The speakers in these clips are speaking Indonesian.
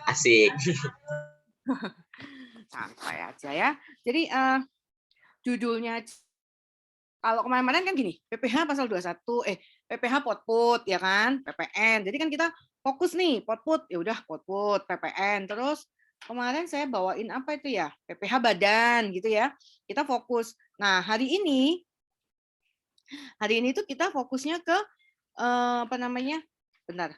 Asik. Santai aja ya. Jadi judulnya kalau kemarin-kemarin kan gini, PPH pasal 21, PPH Potput ya kan, PPN. Jadi kan kita fokus nih, Potput, ya udah Potput, PPN. Terus kemarin saya bawain apa itu ya? PPH badan gitu ya. Kita fokus. Nah, hari ini tuh kita fokusnya ke apa namanya? Bentar.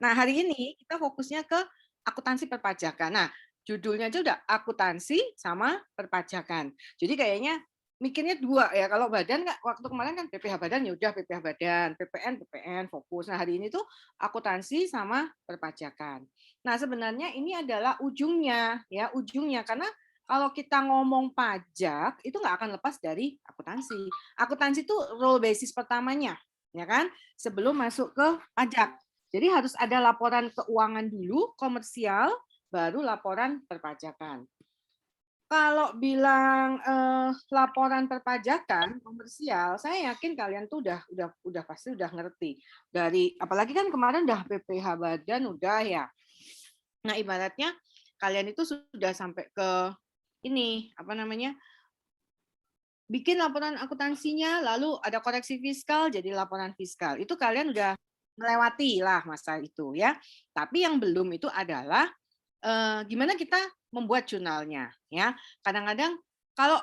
Nah, hari ini kita fokusnya ke akuntansi perpajakan. Nah, judulnya aja udah akuntansi sama perpajakan. Jadi kayaknya mikirnya dua ya. Kalau badan nggak, waktu kemarin kan PPH badan ya udah PPH badan, PPN fokus. Nah, hari ini tuh akuntansi sama perpajakan. Nah, sebenarnya ini adalah ujungnya ya, ujungnya karena kalau kita ngomong pajak itu nggak akan lepas dari akuntansi. Akuntansi itu role basis pertamanya, ya kan? Sebelum masuk ke pajak. Jadi harus ada laporan keuangan dulu, komersial, baru laporan perpajakan. Kalau bilang laporan perpajakan komersial, saya yakin kalian tuh udah pasti udah ngerti. Dari apalagi kan kemarin udah PPH badan udah ya. Nah, ibaratnya kalian itu sudah sampai ke ini apa namanya? Bikin laporan akuntansinya, lalu ada koreksi fiskal, jadi laporan fiskal. Itu kalian udah melewati lah masa itu ya. Tapi yang belum itu adalah gimana kita membuat jurnalnya ya. Kadang-kadang kalau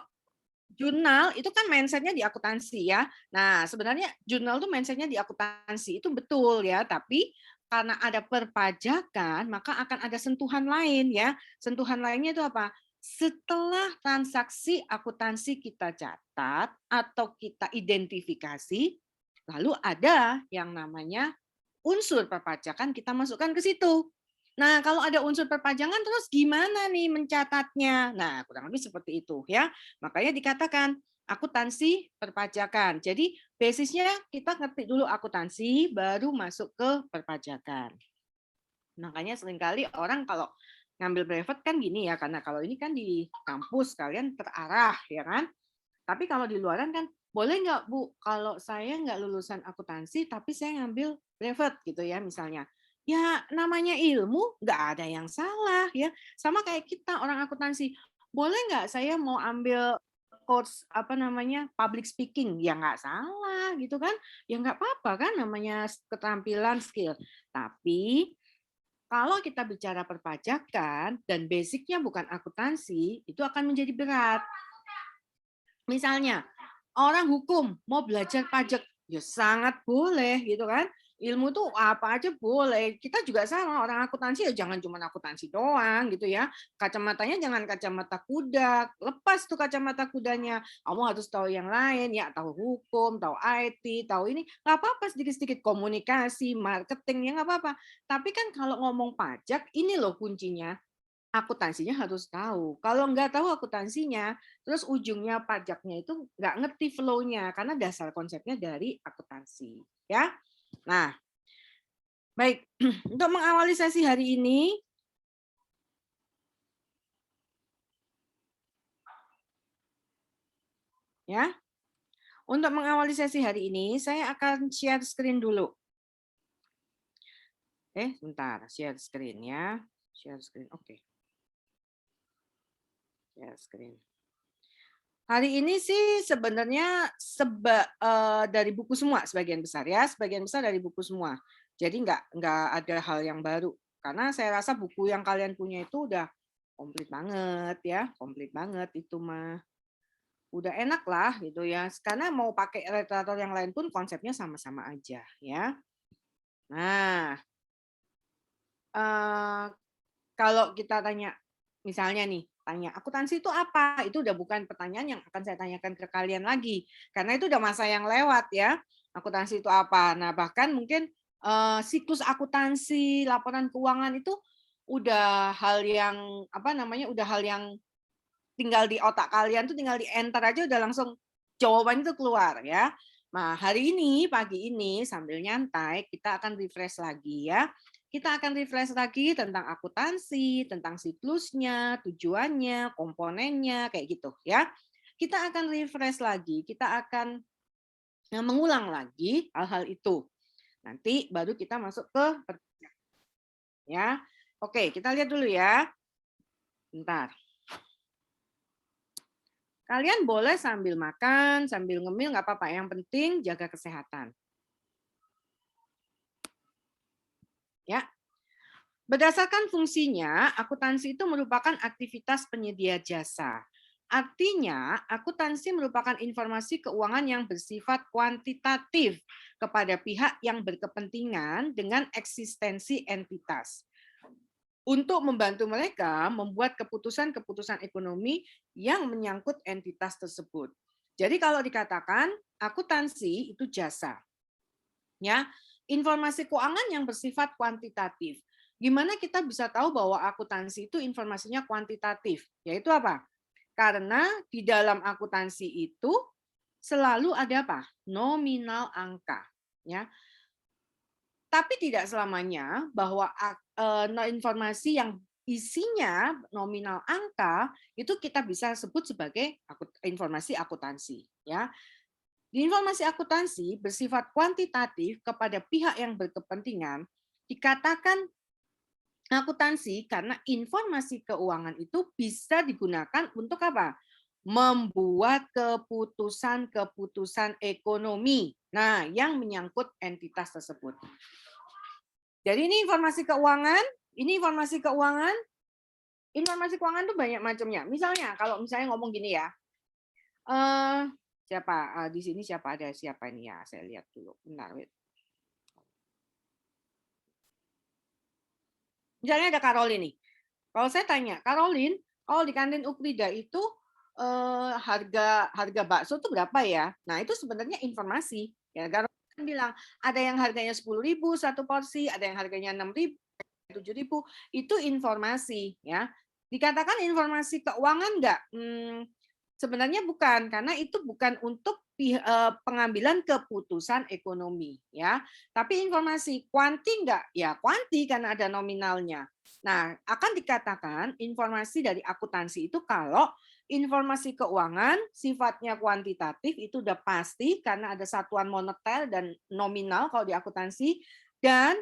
jurnal itu kan mindsetnya di akuntansi ya. Nah, sebenarnya jurnal tuh mindsetnya di akuntansi itu betul ya, tapi karena ada perpajakan, maka akan ada sentuhan lain ya. Sentuhan lainnya itu apa? Setelah transaksi akuntansi kita catat atau kita identifikasi, lalu ada yang namanya unsur perpajakan kita masukkan ke situ. Nah, kalau ada unsur perpajakan terus gimana nih mencatatnya? Nah, kurang lebih seperti itu ya. Makanya dikatakan akuntansi perpajakan. Jadi basisnya kita ngerti dulu akuntansi baru masuk ke perpajakan. Makanya seringkali orang kalau ngambil brevet kan gini ya, karena kalau ini kan di kampus kalian terarah ya kan. Tapi kalau di luaran kan boleh nggak Bu, kalau saya nggak lulusan akuntansi tapi saya ngambil brevet gitu ya misalnya. Ya namanya ilmu nggak ada yang salah ya. Sama kayak kita orang akuntansi. Boleh nggak saya mau ambil course apa namanya public speaking? Ya nggak salah gitu kan. Ya nggak apa-apa kan namanya keterampilan skill. Tapi kalau kita bicara perpajakan dan basicnya bukan akuntansi, itu akan menjadi berat. Misalnya, orang hukum mau belajar pajak, ya sangat boleh gitu kan. Ilmu tuh apa aja boleh. Kita juga sama, orang akuntansi ya jangan cuma akuntansi doang gitu ya. Kacamatanya jangan kacamata kuda. Lepas tuh kacamata kudanya. Kamu harus tahu yang lain ya, tahu hukum, tahu IT, tahu ini. Nggak apa-apa sedikit-sedikit komunikasi, marketing ya nggak apa-apa. Tapi kan kalau ngomong pajak, ini loh kuncinya akuntansinya harus tahu. Kalau nggak tahu akuntansinya, terus ujungnya pajaknya itu nggak ngerti flow-nya karena dasar konsepnya dari akuntansi. Ya, nah baik untuk mengawali sesi hari ini, ya, untuk mengawali sesi hari ini saya akan share screen dulu. Bentar, share screen ya, share screen, oke, share screen. Hari ini sih sebenarnya dari buku semua sebagian besar ya, sebagian besar dari buku semua. Jadi nggak ada hal yang baru. Karena saya rasa buku yang kalian punya itu udah komplit banget ya, komplit banget itu mah. Udah enak lah gitu ya. Karena mau pakai literatur yang lain pun konsepnya sama-sama aja ya. Nah, eh, kalau kita tanya, misalnya nih, tanya akuntansi itu apa? Itu udah bukan pertanyaan yang akan saya tanyakan ke kalian lagi, karena itu udah masa yang lewat ya. Akuntansi itu apa? Nah bahkan mungkin siklus akuntansi, laporan keuangan itu udah hal yang apa namanya? Udah hal yang tinggal di otak kalian tuh tinggal di enter aja udah langsung jawabannya itu keluar ya. Nah, hari ini, pagi ini sambil nyantai, kita akan refresh lagi ya. Kita akan refresh lagi tentang akuntansi, tentang siklusnya, tujuannya, komponennya, kayak gitu ya. kita akan refresh lagi, kita akan mengulang lagi hal-hal itu. Nanti baru kita masuk ke ya. Oke, kita lihat dulu ya. Bentar. Kalian boleh sambil makan, sambil ngemil, nggak apa-apa. Yang penting jaga kesehatan. Ya. Berdasarkan fungsinya, akuntansi itu merupakan aktivitas penyedia jasa. Artinya, akuntansi merupakan informasi keuangan yang bersifat kuantitatif kepada pihak yang berkepentingan dengan eksistensi entitas, untuk membantu mereka membuat keputusan-keputusan ekonomi yang menyangkut entitas tersebut. Jadi kalau dikatakan akuntansi itu jasa, ya, informasi keuangan yang bersifat kuantitatif. Gimana kita bisa tahu bahwa akuntansi itu informasinya kuantitatif? Yaitu apa? Karena di dalam akuntansi itu selalu ada apa? Nominal angka, ya. Tapi tidak selamanya bahwa informasi yang isinya nominal angka itu kita bisa sebut sebagai informasi akuntansi, ya. Informasi akuntansi bersifat kuantitatif kepada pihak yang berkepentingan, dikatakan akuntansi karena informasi keuangan itu bisa digunakan untuk apa? Membuat keputusan-keputusan ekonomi. Nah, yang menyangkut entitas tersebut. Jadi ini informasi keuangan, informasi keuangan itu banyak macamnya. Misalnya kalau misalnya ngomong gini ya, siapa di sini siapa ini ya? Saya lihat dulu. Bentar, wait. Misalnya ada Karolin nih. Kalau saya tanya, Karolin, kalau di kantin Ukrida itu harga bakso itu berapa ya? Nah itu sebenarnya informasi. Ya, Karolin bilang ada yang harganya 10.000 satu porsi, ada yang harganya 6.000, 7.000. Itu informasi, ya. Dikatakan informasi keuangan enggak? Sebenarnya bukan, karena itu bukan untuk pengambilan keputusan ekonomi, ya. Tapi informasi kuanti enggak? Ya kuanti karena ada nominalnya. Nah, akan dikatakan informasi dari akuntansi itu kalau informasi keuangan sifatnya kuantitatif itu udah pasti karena ada satuan moneter dan nominal kalau di akuntansi, dan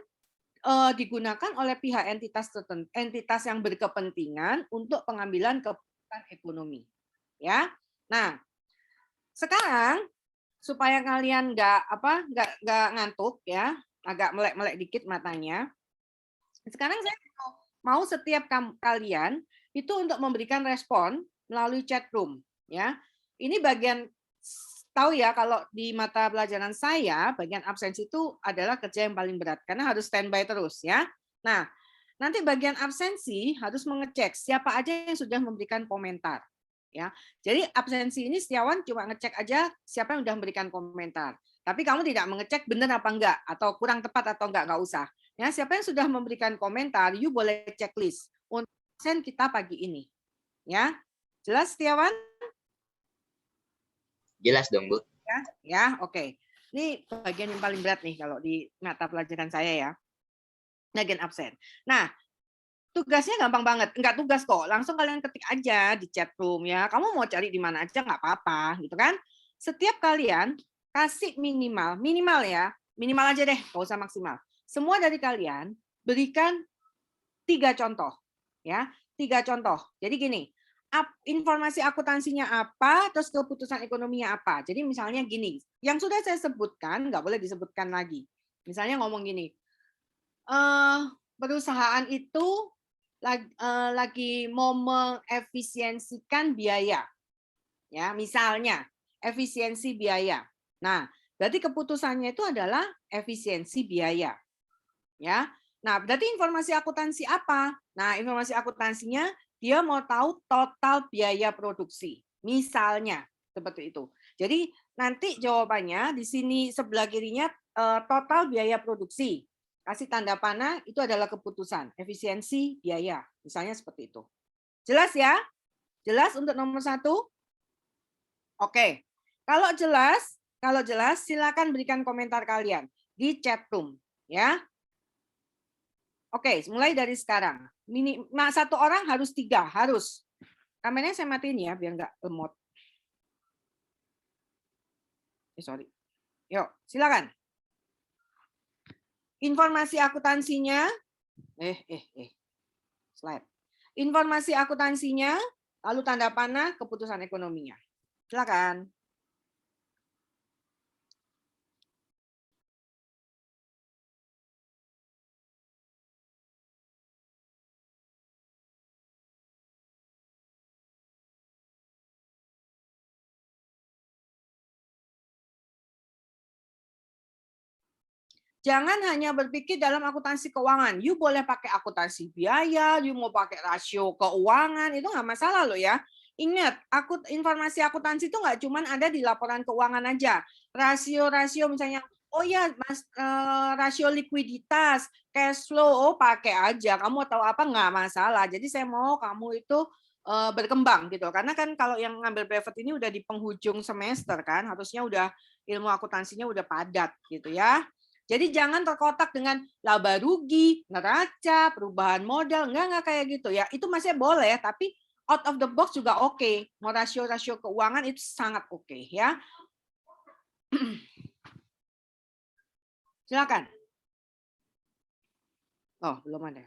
digunakan oleh pihak entitas yang berkepentingan untuk pengambilan keputusan ekonomi. Ya. Nah, sekarang supaya kalian nggak ngantuk ya, agak melek-melek dikit matanya. Sekarang saya mau setiap kalian itu untuk memberikan respon melalui chat room, ya. Ini bagian tahu ya kalau di mata pelajaran saya bagian absensi itu adalah kerja yang paling berat karena harus standby terus ya. Nah, nanti bagian absensi harus mengecek siapa aja yang sudah memberikan komentar. Ya, jadi absensi ini Setiawan cuma ngecek aja siapa yang sudah memberikan komentar. Tapi kamu tidak mengecek benar apa enggak atau kurang tepat atau enggak usah. Ya, siapa yang sudah memberikan komentar, you boleh checklist untuk absen kita pagi ini. Ya, jelas Setiawan? Jelas dong, Bu. Ya, oke. Ini bagian yang paling berat nih kalau di mata pelajaran saya ya. Bagian absen. Nah, tugasnya gampang banget. Enggak tugas kok, langsung kalian ketik aja di chat room ya. Kamu mau cari di mana aja nggak apa-apa, gitu kan? Setiap kalian kasih minimal ya, minimal aja deh, nggak usah maksimal. Semua dari kalian berikan 3 contoh, ya, 3 contoh. Jadi gini, informasi akuntansinya apa, terus keputusan ekonominya apa. Jadi misalnya gini, yang sudah saya sebutkan nggak boleh disebutkan lagi. Misalnya ngomong gini, perusahaan itu lagi mau mengefisiensikan biaya, ya misalnya efisiensi biaya. Nah, berarti keputusannya itu adalah efisiensi biaya, ya. Nah, berarti informasi akuntansi apa? Nah, informasi akuntansinya dia mau tahu total biaya produksi, misalnya seperti itu. Jadi nanti jawabannya di sini sebelah kirinya total biaya produksi. Kasih tanda panah itu adalah keputusan efisiensi biaya, misalnya seperti itu. Jelas ya? Jelas untuk nomor 1? Oke. Kalau jelas silakan berikan komentar kalian di chat room ya. Oke, mulai dari sekarang. Satu orang harus 3, harus. Kameranya saya matiin ya biar nggak lemot. Sorry. Yuk, silakan. Informasi akuntansinya, slide. Informasi akuntansinya, lalu tanda panah keputusan ekonominya. Silakan. Jangan hanya berpikir dalam akuntansi keuangan. You boleh pakai akuntansi biaya, you mau pakai rasio keuangan, itu nggak masalah loh ya. Ingat, informasi akuntansi itu nggak cuma ada di laporan keuangan aja. Rasio-rasio misalnya, oh ya, mas, rasio likuiditas, cash flow, oh pakai aja. Kamu tahu apa nggak masalah. Jadi saya mau kamu itu berkembang gitu. Karena kan kalau yang ngambil brevet ini udah di penghujung semester kan, harusnya udah ilmu akuntansinya udah padat gitu ya. Jadi jangan terkotak dengan laba rugi, neraca, perubahan modal, enggak kayak gitu ya. Itu masih boleh, tapi out of the box juga oke. Mau rasio-rasio keuangan itu sangat oke ya. Silakan. Oh, belum ada.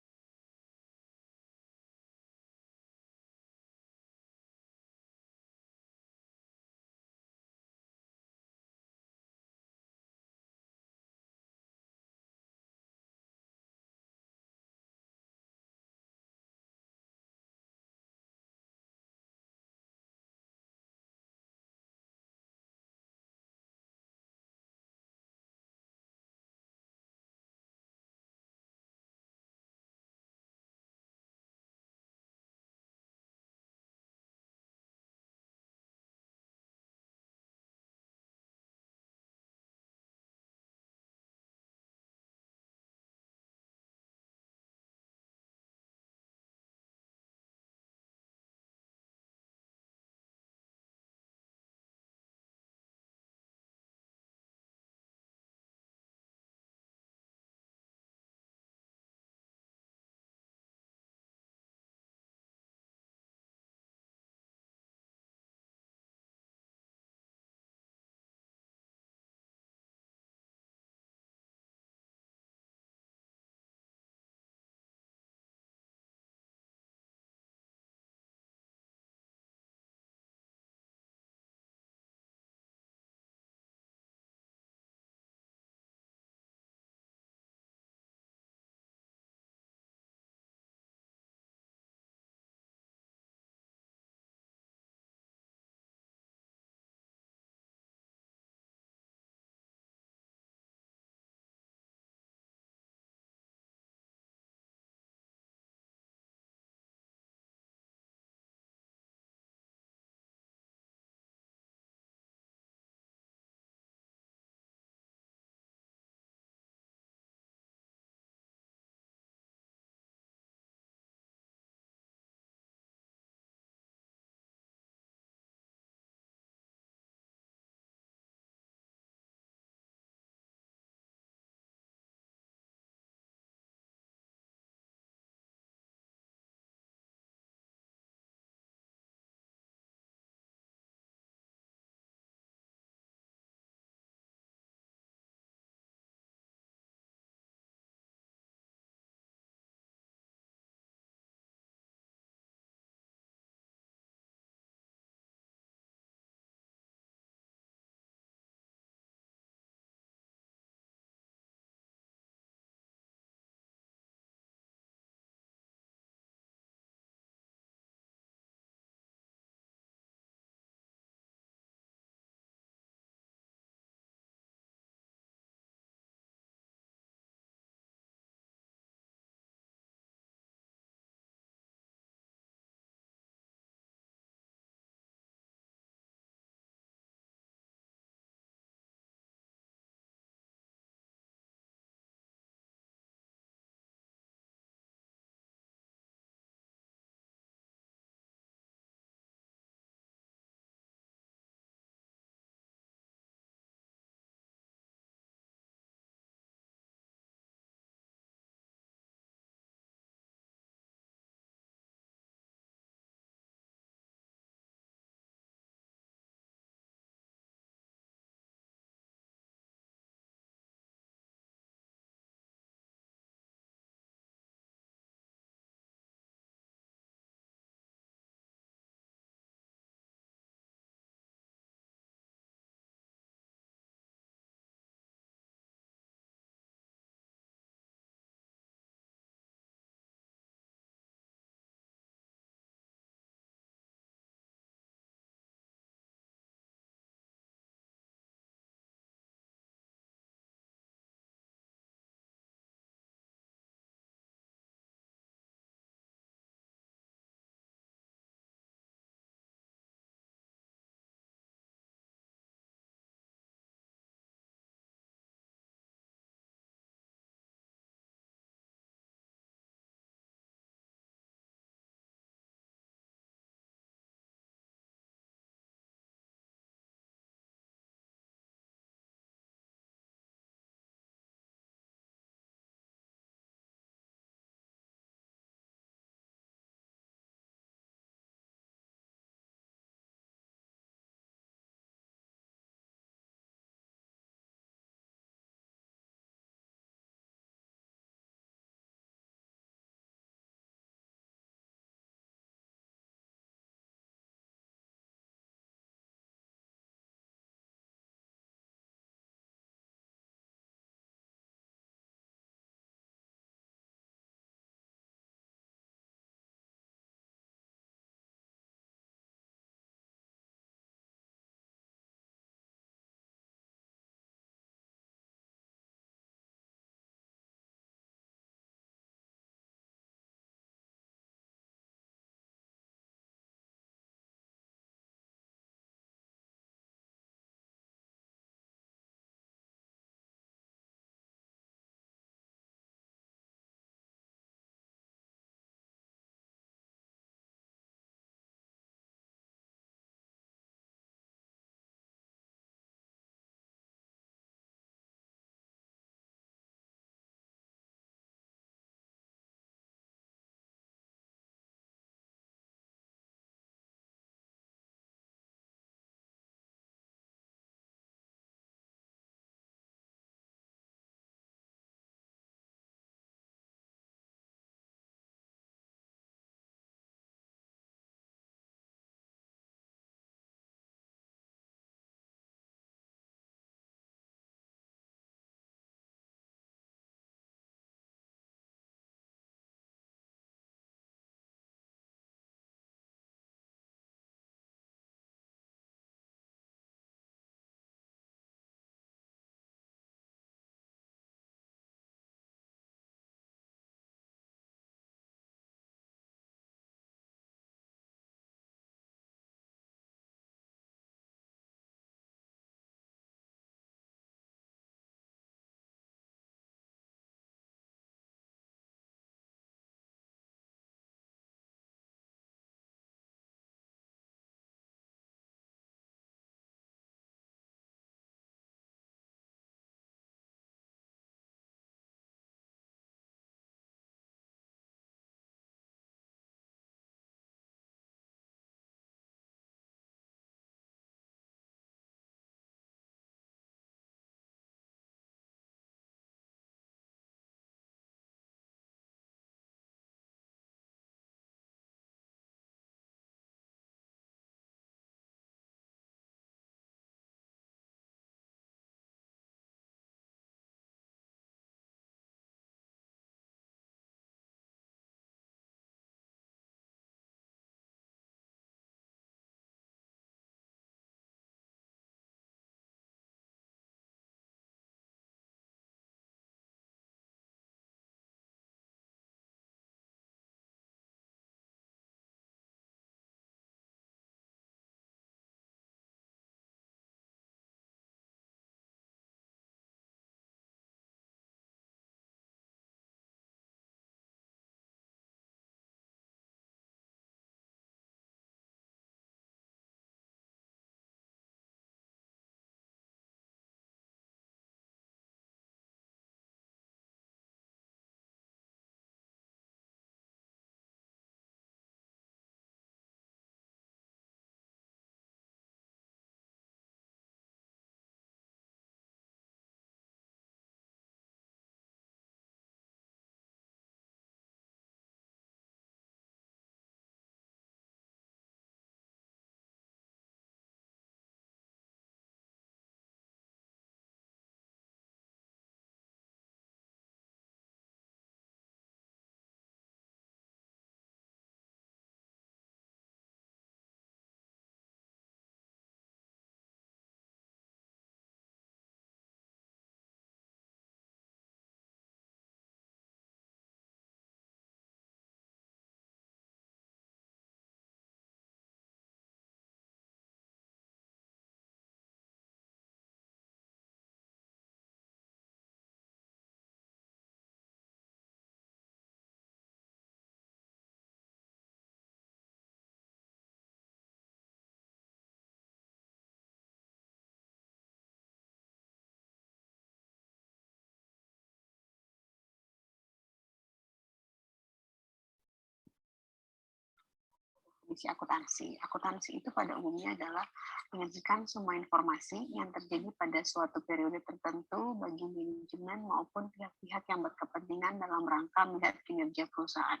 definisi akuntansi. Akuntansi itu pada umumnya adalah menyajikan semua informasi yang terjadi pada suatu periode tertentu bagi manajemen maupun pihak-pihak yang berkepentingan dalam rangka melihat kinerja perusahaan.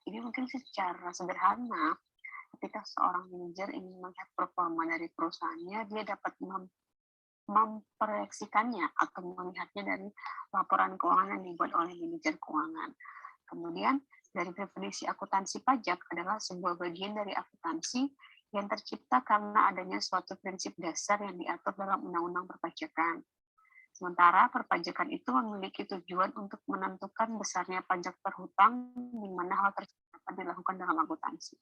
Jadi mungkin secara sederhana, ketika seorang manajer ingin melihat performa dari perusahaannya, dia dapat memproyeksikannya atau melihatnya dari laporan keuangan yang dibuat oleh manajer keuangan. Kemudian dari definisi akuntansi pajak adalah sebuah bagian dari akuntansi yang tercipta karena adanya suatu prinsip dasar yang diatur dalam undang-undang perpajakan. Sementara perpajakan itu memiliki tujuan untuk menentukan besarnya pajak terhutang, di mana hal tersebut dapat dilakukan dalam akuntansi.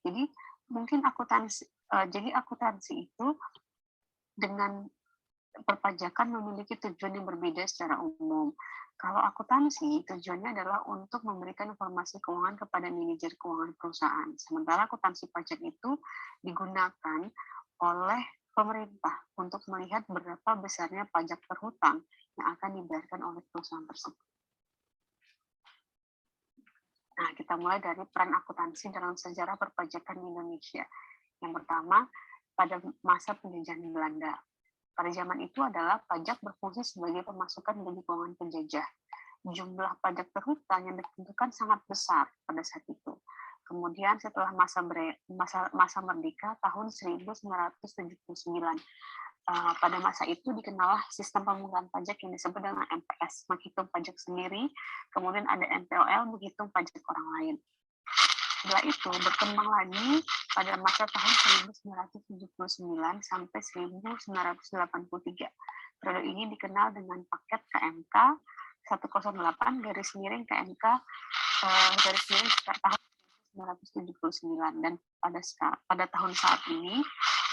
Jadi mungkin akuntansi itu dengan perpajakan memiliki tujuan yang berbeda secara umum. Kalau akuntansi, tujuannya adalah untuk memberikan informasi keuangan kepada manajer keuangan perusahaan. Sementara akuntansi pajak itu digunakan oleh pemerintah untuk melihat berapa besarnya pajak terhutang yang akan dibayarkan oleh perusahaan tersebut. Nah, kita mulai dari peran akuntansi dalam sejarah perpajakan di Indonesia. Yang pertama, pada masa penjajahan Belanda. Pada zaman itu adalah pajak berfungsi sebagai pemasukan bagi keuangan penjajah. Jumlah pajak terhutang yang ditentukan sangat besar pada saat itu. Kemudian setelah masa merdeka tahun 1979, pada masa itu dikenallah sistem pemungutan pajak yang disebut dengan MPS, menghitung pajak sendiri, kemudian ada MPOL, menghitung pajak orang lain. Setelah itu berkembang lagi pada masa tahun 1979 sampai 1983. Periode ini dikenal dengan paket KMK 108 garis miring KMK garis miring tahun 1979, dan pada tahun saat ini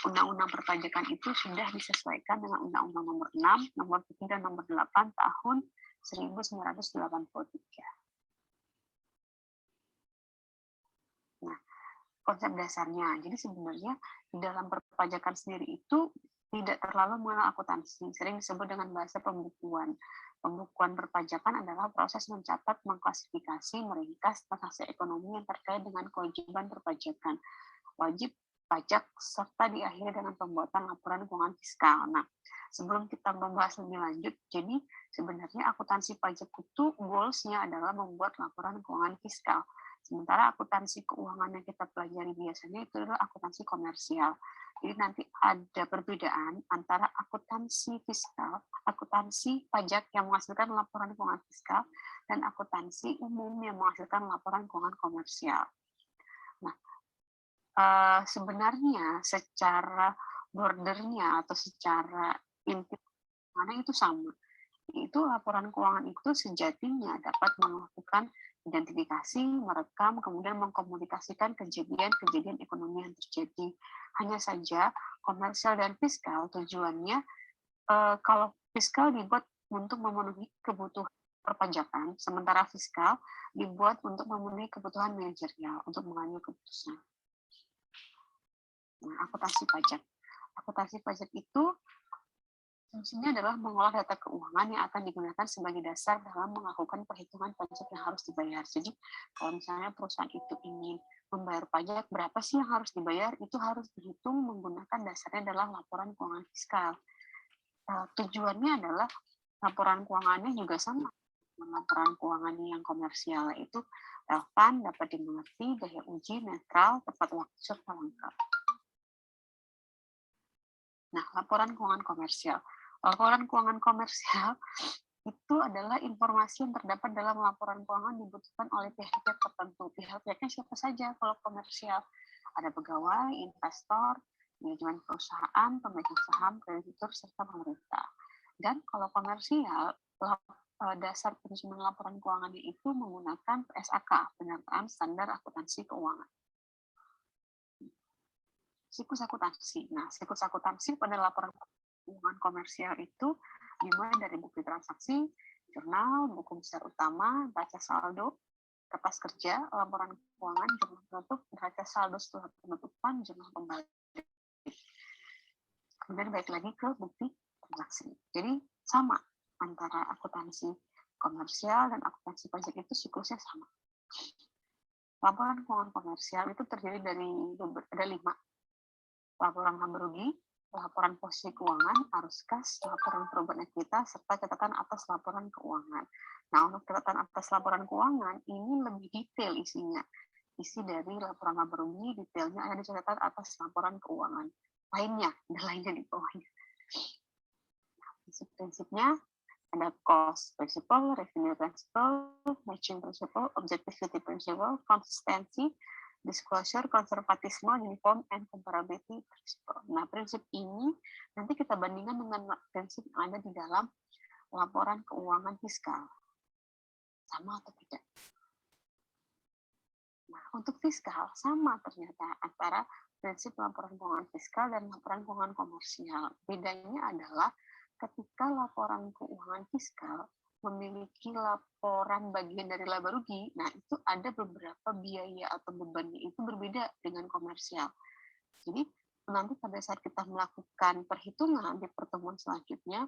undang-undang perpajakan itu sudah disesuaikan dengan Undang-Undang Nomor 6, Nomor 7 dan Nomor 8 tahun 1983. Nah, konsep dasarnya. Jadi sebenarnya di dalam perpajakan sendiri itu tidak terlalu mengenal akuntansi, sering disebut dengan bahasa pembukuan. Pembukuan perpajakan adalah proses mencatat, mengklasifikasi, meringkas transaksi ekonomi yang terkait dengan kewajiban perpajakan, wajib pajak, serta diakhiri dengan pembuatan laporan keuangan fiskal. Nah, sebelum kita membahas lebih lanjut, jadi sebenarnya akuntansi pajak itu goals-nya adalah membuat laporan keuangan fiskal. Sementara akuntansi keuangan yang kita pelajari biasanya itu adalah akuntansi komersial. Jadi nanti ada perbedaan antara akuntansi fiskal, akuntansi pajak yang menghasilkan laporan keuangan fiskal, dan akuntansi umum yang menghasilkan laporan keuangan komersial. Nah, sebenarnya secara bordernya atau secara inti mana itu sama. Itu laporan keuangan itu sejatinya dapat melakukan identifikasi, merekam, kemudian mengkomunikasikan kejadian-kejadian ekonomi yang terjadi. Hanya saja komersial dan fiskal tujuannya, kalau fiskal dibuat untuk memenuhi kebutuhan perpajakan, sementara fiskal dibuat untuk memenuhi kebutuhan manajerial untuk mengambil keputusan. Nah, akuntansi pajak. Akuntansi pajak itu fungsinya adalah mengolah data keuangan yang akan digunakan sebagai dasar dalam melakukan perhitungan pajak yang harus dibayar. Jadi, kalau misalnya perusahaan itu ingin membayar pajak, berapa sih yang harus dibayar, itu harus dihitung menggunakan dasarnya adalah laporan keuangan fiskal. Tujuannya adalah laporan keuangannya juga sama. Laporan keuangannya yang komersial itu relevan, dapat dimengerti, daya uji, netral, tepat waktu, serta lengkap. Nah, laporan keuangan komersial. Laporan keuangan komersial itu adalah informasi yang terdapat dalam laporan keuangan dibutuhkan oleh pihak-pihak tertentu. Pihak-pihaknya siapa saja kalau komersial? Ada pegawai, investor, manajemen perusahaan, pemegang saham, kreditur, serta pemerintah. Dan kalau komersial, dasar penyusunan laporan keuangannya itu menggunakan PSAK, penyertaan standar akuntansi keuangan. Siklus akuntansi. Nah, siklus akuntansi pada laporan keuangan komersial itu dimulai dari bukti transaksi, jurnal, buku besar utama, neraca saldo, kertas kerja, laporan keuangan, jurnal penutup, neraca saldo setelah penutupan, jurnal kembali. Kemudian balik lagi ke bukti transaksi. Jadi sama antara akuntansi komersial dan akuntansi pajak itu siklusnya sama. Laporan keuangan komersial itu terdiri dari ada 5. Laporan laba rugi, laporan posisi keuangan, arus kas, laporan perubahan ekuitas, serta catatan atas laporan keuangan. Nah, untuk catatan atas laporan keuangan ini lebih detail isinya. Isi dari laporan laba rugi detailnya ada di catatan atas laporan keuangan. Lainnya, ada lainnya di bawahnya. Nah, prinsip-prinsipnya ada cost principle, revenue principle, matching principle, objectivity principle, consistency, disclosure, konservatisme, uniform, and comparability principle. Nah, prinsip ini nanti kita bandingkan dengan prinsip yang ada di dalam laporan keuangan fiskal. Sama atau tidak? Nah, untuk fiskal sama ternyata antara prinsip laporan keuangan fiskal dan laporan keuangan komersial. Bedanya adalah ketika laporan keuangan fiskal memiliki laporan bagian dari laba rugi, nah itu ada beberapa biaya atau bebannya itu berbeda dengan komersial. Jadi nanti pada saat kita melakukan perhitungan di pertemuan selanjutnya,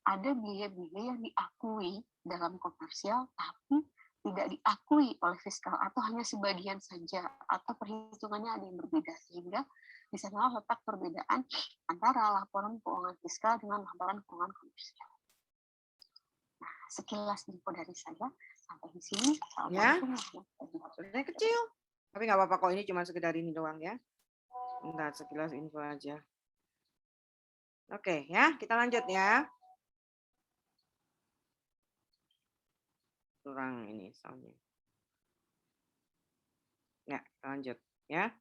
ada biaya-biaya yang diakui dalam komersial, tapi tidak diakui oleh fiskal atau hanya sebagian saja, atau perhitungannya ada yang berbeda, sehingga di sana letak perbedaan antara laporan keuangan fiskal dengan laporan keuangan komersial. Nah, sekilas info dari saya sampai di sini. Ya, sebenarnya kecil, tapi nggak apa-apa kok, ini cuma sekedar ini doang ya. Bentar, sekilas info aja. Oke ya, kita lanjut ya. Kurang ini soalnya. Ya, kita lanjut ya.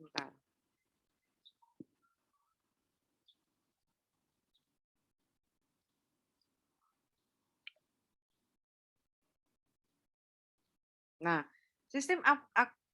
Bentar. Nah, sistem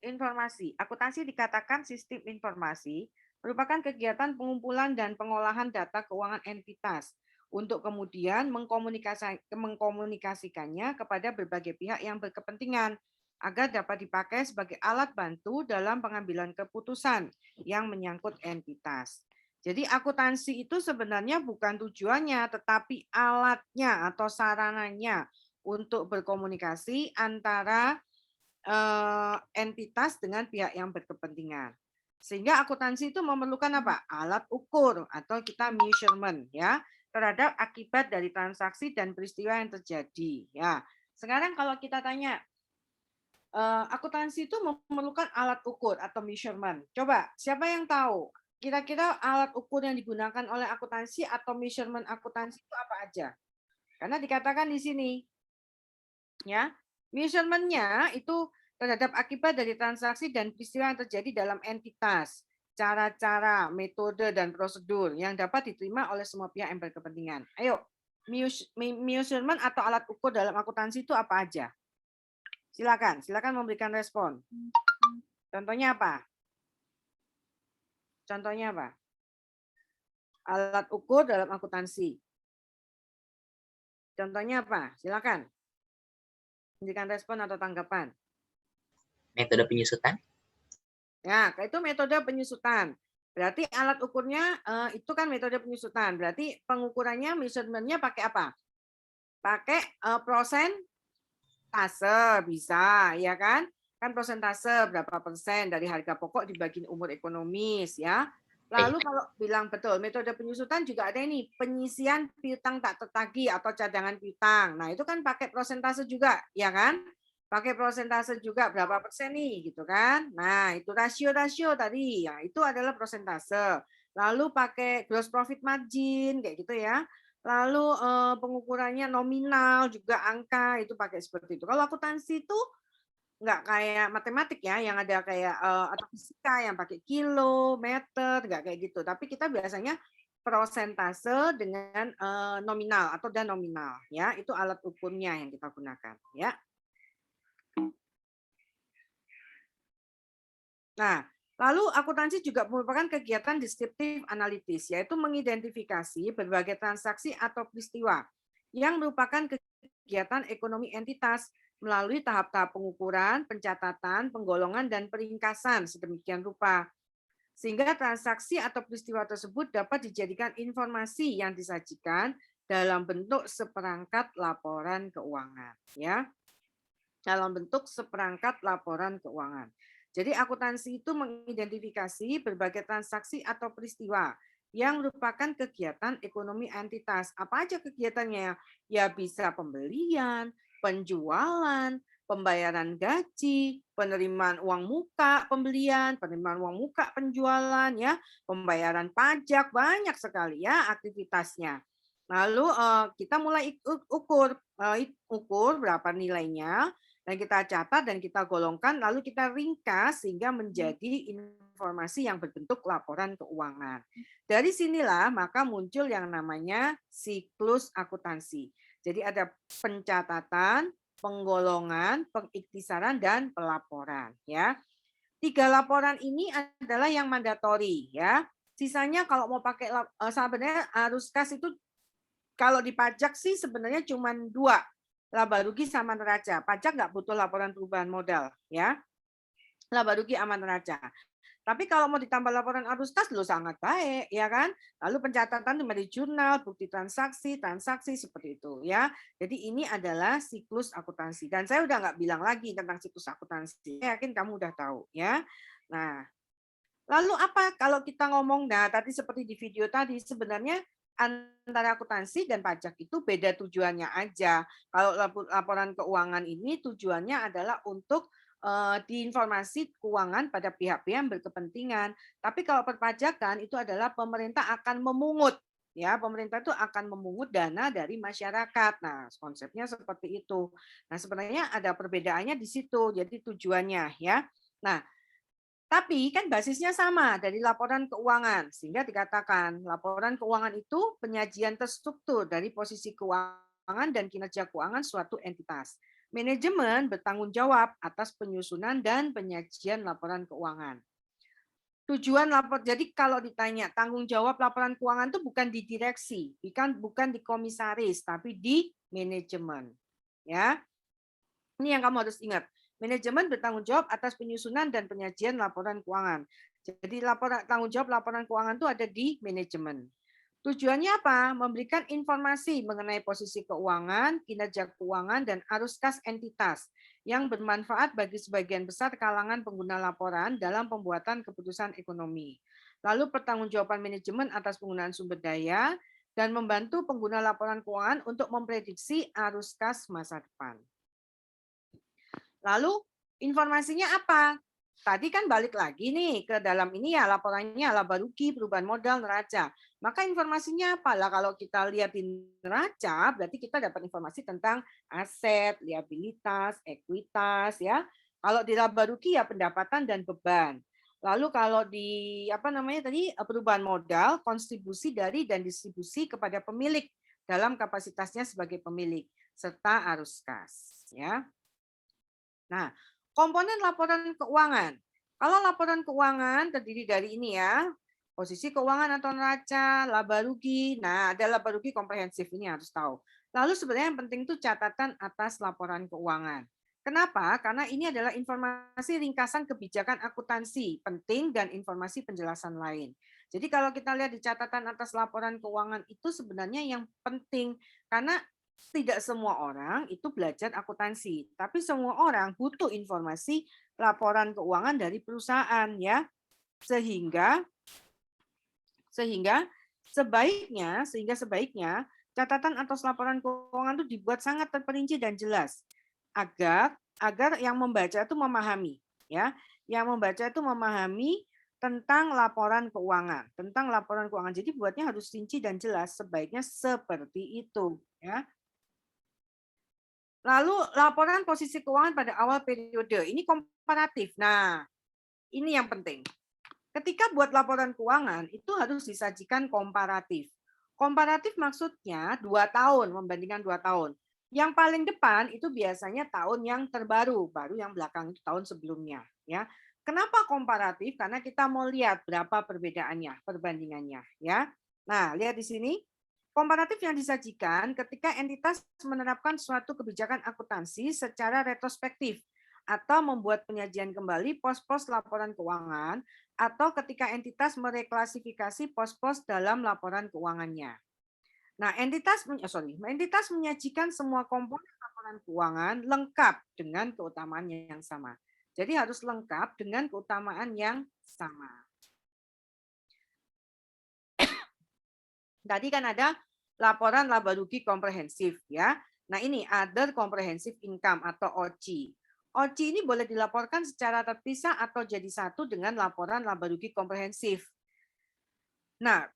informasi. Akuntansi dikatakan sistem informasi merupakan kegiatan pengumpulan dan pengolahan data keuangan entitas untuk kemudian mengkomunikasikannya kepada berbagai pihak yang berkepentingan agar dapat dipakai sebagai alat bantu dalam pengambilan keputusan yang menyangkut entitas. Jadi akuntansi itu sebenarnya bukan tujuannya, tetapi alatnya atau sarananya untuk berkomunikasi antara entitas dengan pihak yang berkepentingan. Sehingga akuntansi itu memerlukan apa? Alat ukur atau kita measurement ya terhadap akibat dari transaksi dan peristiwa yang terjadi ya. Sekarang kalau kita tanya akuntansi itu memerlukan alat ukur atau measurement. Coba siapa yang tahu? Kira-kira alat ukur yang digunakan oleh akuntansi atau measurement akuntansi itu apa aja? Karena dikatakan di sini ya, measurement-nya itu terhadap akibat dari transaksi dan peristiwa yang terjadi dalam entitas, cara-cara, metode, dan prosedur yang dapat diterima oleh semua pihak yang berkepentingan. Ayo, measurement atau alat ukur dalam akuntansi itu apa aja? Silakan memberikan respon. Contohnya apa? Contohnya apa? Alat ukur dalam akuntansi. Contohnya apa? Silakan. Memberikan respon atau tanggapan. Metode penyusutan. Ya, itu metode penyusutan. Berarti alat ukurnya itu kan metode penyusutan. Berarti pengukurannya, measurement-nya pakai apa? Pakai prosentase bisa, ya kan? Kan prosentase berapa persen dari harga pokok dibagi umur ekonomis, ya. Lalu kalau bilang betul, metode penyusutan juga ada ini, penyisian piutang tak tertagih atau cadangan piutang. Nah, itu kan pakai prosentase juga, ya kan? Pakai prosentase juga berapa persen nih, gitu kan? Nah, itu rasio-rasio tadi, ya itu adalah prosentase. Lalu pakai gross profit margin, kayak gitu ya. Lalu pengukurannya nominal juga angka, itu pakai seperti itu. Kalau akuntansi itu nggak kayak matematik ya, yang ada kayak atau fisika yang pakai kilo, meter, nggak kayak gitu. Tapi kita biasanya prosentase dengan nominal atau dan nominal, ya itu alat ukurnya yang kita gunakan, ya. Nah, lalu akuntansi juga merupakan kegiatan deskriptif analitis, yaitu mengidentifikasi berbagai transaksi atau peristiwa yang merupakan kegiatan ekonomi entitas melalui tahap-tahap pengukuran, pencatatan, penggolongan, dan peringkasan sedemikian rupa. Sehingga transaksi atau peristiwa tersebut dapat dijadikan informasi yang disajikan dalam bentuk seperangkat laporan keuangan. Ya. dalam bentuk seperangkat laporan keuangan. Jadi akuntansi itu mengidentifikasi berbagai transaksi atau peristiwa yang merupakan kegiatan ekonomi entitas. Apa aja kegiatannya? Ya bisa pembelian, penjualan, pembayaran gaji, penerimaan uang muka pembelian, penerimaan uang muka penjualan, ya, pembayaran pajak, banyak sekali ya aktivitasnya. Lalu kita mulai ukur berapa nilainya, dan kita catat dan kita golongkan, lalu kita ringkas sehingga menjadi informasi yang berbentuk laporan keuangan. Dari sinilah maka muncul yang namanya siklus akuntansi. Jadi ada pencatatan, penggolongan, pengiktisaran, dan pelaporan. Ya, 3 laporan ini adalah yang mandatori. Ya, sisanya kalau mau pakai sebenarnya arus kas itu kalau di pajak sih sebenarnya cuma 2. Laba rugi sama neraca. Pajak nggak butuh laporan perubahan modal, ya. Laba rugi sama neraca. Tapi kalau mau ditambah laporan arus kas, lo sangat baik, ya kan? Lalu pencatatan di jurnal, bukti transaksi seperti itu, ya. Jadi ini adalah siklus akuntansi. Dan saya udah nggak bilang lagi tentang siklus akuntansi. Saya yakin kamu udah tahu, ya. Nah, lalu apa kalau kita ngomong? Nah, tadi seperti di video tadi sebenarnya antara akuntansi dan pajak itu beda tujuannya aja. Kalau laporan keuangan ini tujuannya adalah untuk diinformasi keuangan pada pihak-pihak yang berkepentingan. Tapi kalau perpajakan itu adalah pemerintah akan memungut, ya, pemerintah itu akan memungut dana dari masyarakat. Nah, konsepnya seperti itu. Nah, sebenarnya ada perbedaannya di situ. Jadi tujuannya, ya. Nah, tapi kan basisnya sama dari laporan keuangan, sehingga dikatakan laporan keuangan itu penyajian terstruktur dari posisi keuangan dan kinerja keuangan suatu entitas. Manajemen bertanggung jawab atas penyusunan dan penyajian laporan keuangan. Tujuan lapor, jadi kalau ditanya tanggung jawab laporan keuangan itu bukan di direksi, bukan di komisaris, tapi di manajemen. Ya, ini yang kamu harus ingat. Manajemen bertanggung jawab atas penyusunan dan penyajian laporan keuangan. Jadi tanggung jawab laporan keuangan itu ada di manajemen. Tujuannya apa? Memberikan informasi mengenai posisi keuangan, kinerja keuangan, dan arus kas entitas yang bermanfaat bagi sebagian besar kalangan pengguna laporan dalam pembuatan keputusan ekonomi. Lalu pertanggungjawaban manajemen atas penggunaan sumber daya dan membantu pengguna laporan keuangan untuk memprediksi arus kas masa depan. Lalu informasinya apa? Tadi kan balik lagi nih ke dalam ini ya laporannya laba rugi, perubahan modal, neraca. Maka informasinya apa? Lah kalau kita lihat di neraca berarti kita dapat informasi tentang aset, liabilitas, ekuitas, ya. Kalau di laba rugi ya pendapatan dan beban. Lalu kalau di perubahan modal, kontribusi dari dan distribusi kepada pemilik dalam kapasitasnya sebagai pemilik serta arus kas, ya. Nah, komponen laporan keuangan. Kalau laporan keuangan terdiri dari ini ya, posisi keuangan atau neraca, laba rugi. Nah, ada laba rugi komprehensif, ini harus tahu. Lalu sebenarnya yang penting itu catatan atas laporan keuangan. Kenapa? Karena ini adalah informasi ringkasan kebijakan akuntansi, penting dan informasi penjelasan lain. Jadi kalau kita lihat di catatan atas laporan keuangan itu sebenarnya yang penting, karena tidak semua orang itu belajar akuntansi, tapi semua orang butuh informasi laporan keuangan dari perusahaan, ya. Sehingga sebaiknya catatan atas laporan keuangan itu dibuat sangat terperinci dan jelas agar yang membaca itu memahami, ya. Yang membaca itu memahami tentang laporan keuangan, Jadi buatnya harus rinci dan jelas, sebaiknya seperti itu, ya. Lalu laporan posisi keuangan pada awal periode, ini komparatif. Nah, ini yang penting. Ketika buat laporan keuangan, itu harus disajikan komparatif. Komparatif maksudnya 2 tahun, membandingkan 2 tahun. Yang paling depan itu biasanya tahun yang terbaru, baru yang belakang itu tahun sebelumnya. Ya. Kenapa komparatif? Karena kita mau lihat berapa perbedaannya, perbandingannya. Ya. Nah, lihat di sini. Komparatif yang disajikan ketika entitas menerapkan suatu kebijakan akuntansi secara retrospektif atau membuat penyajian kembali pos-pos laporan keuangan atau ketika entitas mereklasifikasi pos-pos dalam laporan keuangannya. Nah, entitas menyajikan semua komponen laporan keuangan lengkap dengan keutamaan yang sama. Jadi harus lengkap dengan keutamaan yang sama. Tadi kan ada laporan laba rugi komprehensif ya. Nah, ini other comprehensive income atau OCI. OCI ini boleh dilaporkan secara terpisah atau jadi satu dengan laporan laba rugi komprehensif. Nah,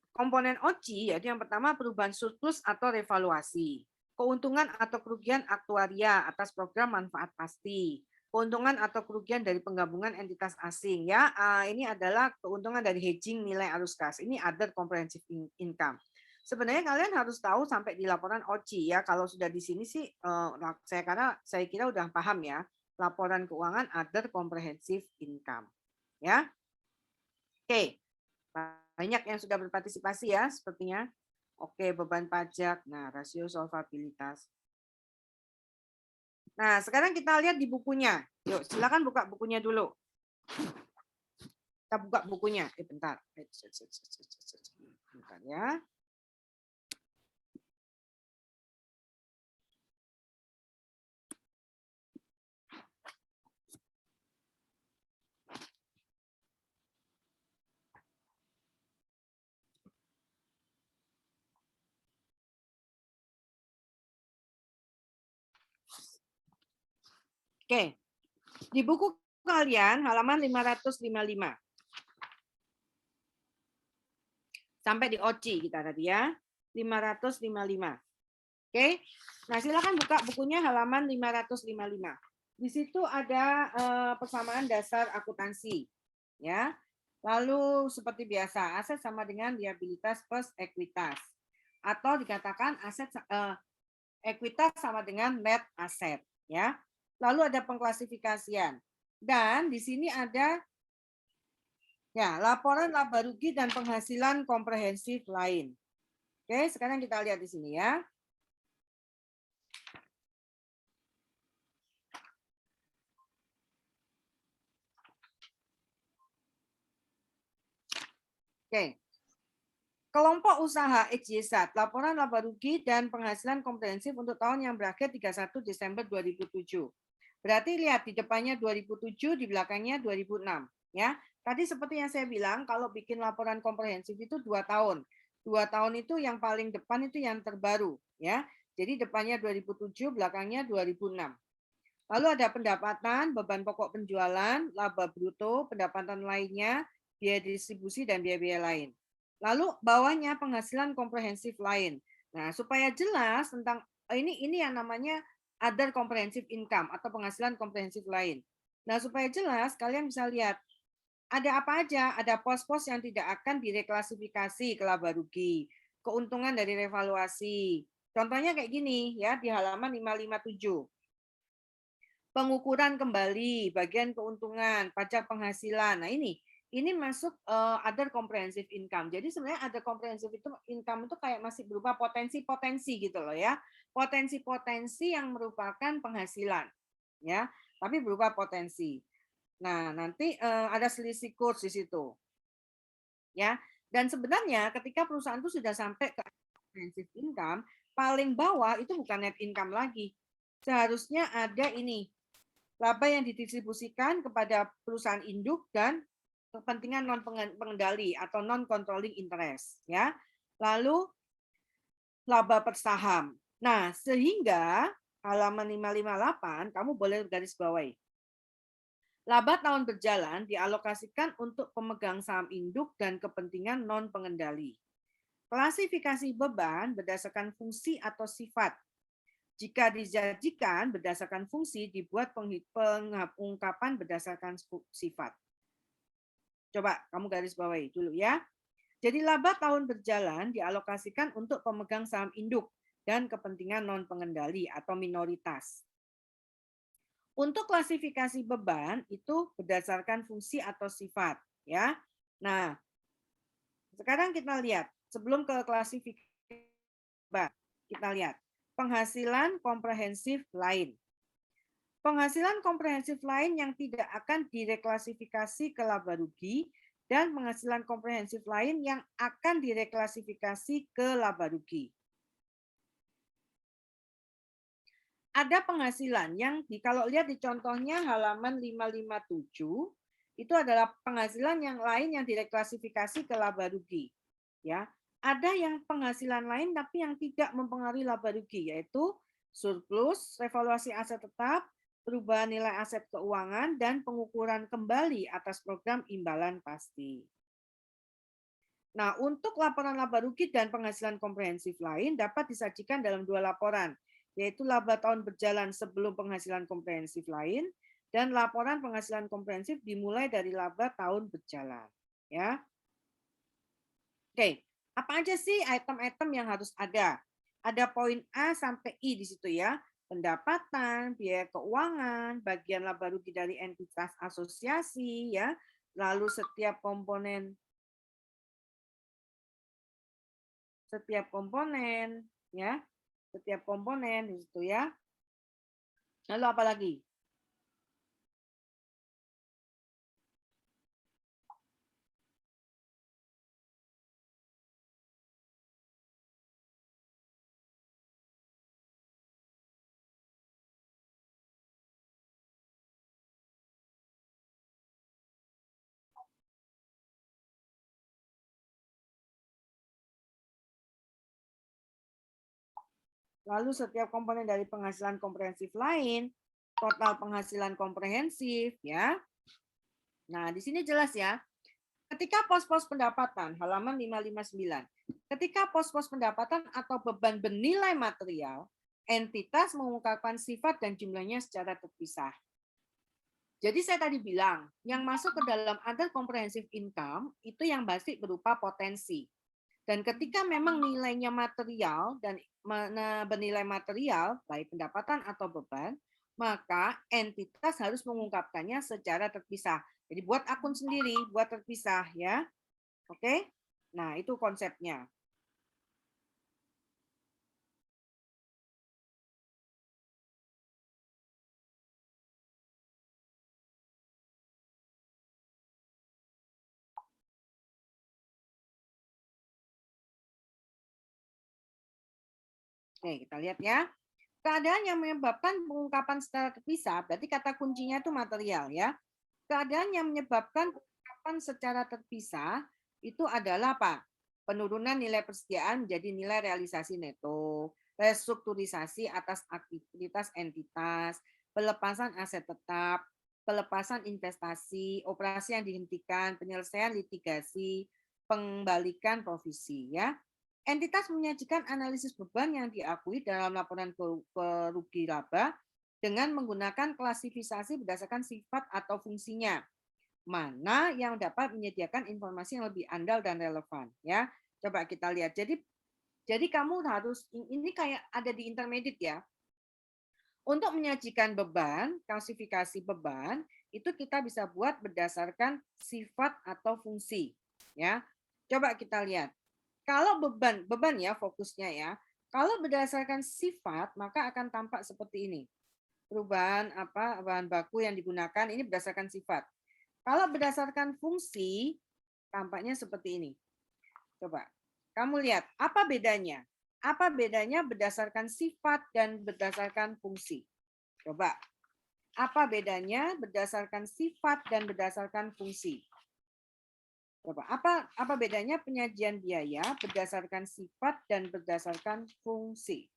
komponen OCI yaitu yang pertama perubahan surplus atau revaluasi, keuntungan atau kerugian aktuaria atas program manfaat pasti, keuntungan atau kerugian dari penggabungan entitas asing ya. Ini adalah keuntungan dari hedging nilai arus kas. Ini other comprehensive income. Sebenarnya kalian harus tahu sampai di laporan OCI ya. Kalau sudah di sini sih saya kira udah paham ya. Laporan keuangan other comprehensive income. Ya. Oke. Banyak yang sudah berpartisipasi ya sepertinya. Oke, beban pajak. Nah, rasio solvabilitas. Nah, sekarang kita lihat di bukunya. Yuk, silakan buka bukunya dulu. Kita buka bukunya. Bentar. Bentar ya. Oke. Di buku kalian halaman 555. Sampai di OCI kita tadi ya. 555. Oke. Nah, silakan buka bukunya halaman 555. Di situ ada persamaan dasar akuntansi. Ya. Lalu seperti biasa, aset sama dengan liabilitas plus ekuitas. Atau dikatakan aset ekuitas sama dengan net aset, ya. Lalu ada pengklasifikasian. Dan di sini ada ya, laporan laba rugi dan penghasilan komprehensif lain. Oke, sekarang kita lihat di sini ya. Oke. Kelompok usaha XYZ, laporan laba rugi dan penghasilan komprehensif untuk tahun yang berakhir 31 Desember 2007. Berarti lihat di depannya 2007, di belakangnya 2006. Ya, tadi seperti yang saya bilang, kalau bikin laporan komprehensif itu 2 tahun. 2 tahun itu yang paling depan itu yang terbaru. Ya, jadi depannya 2007, belakangnya 2006. Lalu ada pendapatan, beban pokok penjualan, laba bruto, pendapatan lainnya, biaya distribusi, dan biaya-biaya lain. Lalu bawahnya penghasilan komprehensif lain. Nah, supaya jelas tentang ini yang namanya other comprehensive income atau penghasilan komprehensif lain. Nah, supaya jelas kalian bisa lihat ada apa aja, ada pos-pos yang tidak akan direklasifikasi ke laba rugi, keuntungan dari revaluasi. Contohnya kayak gini ya di halaman 557. Pengukuran kembali, bagian keuntungan, pajak penghasilan. Nah, ini masuk other comprehensive income. Jadi sebenarnya other comprehensive income itu kayak masih berupa potensi-potensi gitu loh ya. Potensi-potensi yang merupakan penghasilan ya, tapi berupa potensi. Nah, nanti ada selisih kurs di situ. Ya. Dan sebenarnya ketika perusahaan itu sudah sampai ke comprehensive income, paling bawah itu bukan net income lagi. Seharusnya ada ini laba yang didistribusikan kepada perusahaan induk dan kepentingan non pengendali atau non controlling interest ya. Lalu laba per saham. Nah, sehingga halaman 558 kamu boleh garis bawahi. Laba tahun berjalan dialokasikan untuk pemegang saham induk dan kepentingan non pengendali. Klasifikasi beban berdasarkan fungsi atau sifat. Jika dijanjikan berdasarkan fungsi, dibuat pengungkapan berdasarkan sifat. Coba kamu garis bawahi dulu ya. Jadi laba tahun berjalan dialokasikan untuk pemegang saham induk dan kepentingan non pengendali atau minoritas. Untuk klasifikasi beban itu berdasarkan fungsi atau sifat ya. Nah, sekarang kita lihat sebelum ke klasifikasi beban, kita lihat penghasilan komprehensif lain. Penghasilan komprehensif lain yang tidak akan direklasifikasi ke laba rugi dan penghasilan komprehensif lain yang akan direklasifikasi ke laba rugi. Ada penghasilan yang kalau lihat di contohnya halaman 557 itu adalah penghasilan yang lain yang direklasifikasi ke laba rugi. Ya, ada yang penghasilan lain tapi yang tidak mempengaruhi laba rugi, yaitu surplus, revaluasi aset tetap, perubahan nilai aset keuangan, dan pengukuran kembali atas program imbalan pasti. Nah, untuk laporan laba rugi dan penghasilan komprehensif lain dapat disajikan dalam 2 laporan, yaitu laba tahun berjalan sebelum penghasilan komprehensif lain dan laporan penghasilan komprehensif dimulai dari laba tahun berjalan. Ya. Oke, apa aja sih item-item yang harus ada? Ada poin A sampai I di situ ya. Pendapatan, biaya keuangan, bagian laba rugi dari entitas asosiasi ya. Lalu setiap komponen ya. Setiap komponen di situ ya. Lalu apa lagi? Lalu setiap komponen dari penghasilan komprehensif lain, total penghasilan komprehensif ya. Nah, di sini jelas ya. Ketika pos-pos pendapatan, halaman 559. Ketika pos-pos pendapatan atau beban bernilai material, entitas mengungkapkan sifat dan jumlahnya secara terpisah. Jadi saya tadi bilang, yang masuk ke dalam other comprehensive income itu yang basic berupa potensi. Dan ketika memang nilainya material dan bernilai material, baik pendapatan atau beban, maka entitas harus mengungkapkannya secara terpisah. Jadi buat akun sendiri, buat terpisah ya. Oke? Nah, itu konsepnya. Oke, kita lihat ya. Keadaan yang menyebabkan pengungkapan secara terpisah, berarti kata kuncinya itu material ya. Keadaan yang menyebabkan pengungkapan secara terpisah itu adalah apa? Penurunan nilai persediaan menjadi nilai realisasi neto, restrukturisasi atas aktivitas entitas, pelepasan aset tetap, pelepasan investasi, operasi yang dihentikan, penyelesaian litigasi, pengembalikan provisi ya. Entitas menyajikan analisis beban yang diakui dalam laporan kerugi laba dengan menggunakan klasifikasi berdasarkan sifat atau fungsinya. Mana yang dapat menyediakan informasi yang lebih andal dan relevan ya. Coba kita lihat. Jadi kamu harus, ini kayak ada di intermediate ya. Untuk menyajikan beban, klasifikasi beban, itu kita bisa buat berdasarkan sifat atau fungsi ya. Coba kita lihat. Kalau beban ya fokusnya ya. Kalau berdasarkan sifat maka akan tampak seperti ini. Perubahan bahan baku yang digunakan ini berdasarkan sifat. Kalau berdasarkan fungsi tampaknya seperti ini. Coba kamu lihat apa bedanya? Apa bedanya berdasarkan sifat dan berdasarkan fungsi? Coba. Apa bedanya berdasarkan sifat dan berdasarkan fungsi? Coba, apa bedanya penyajian biaya berdasarkan sifat dan berdasarkan fungsi?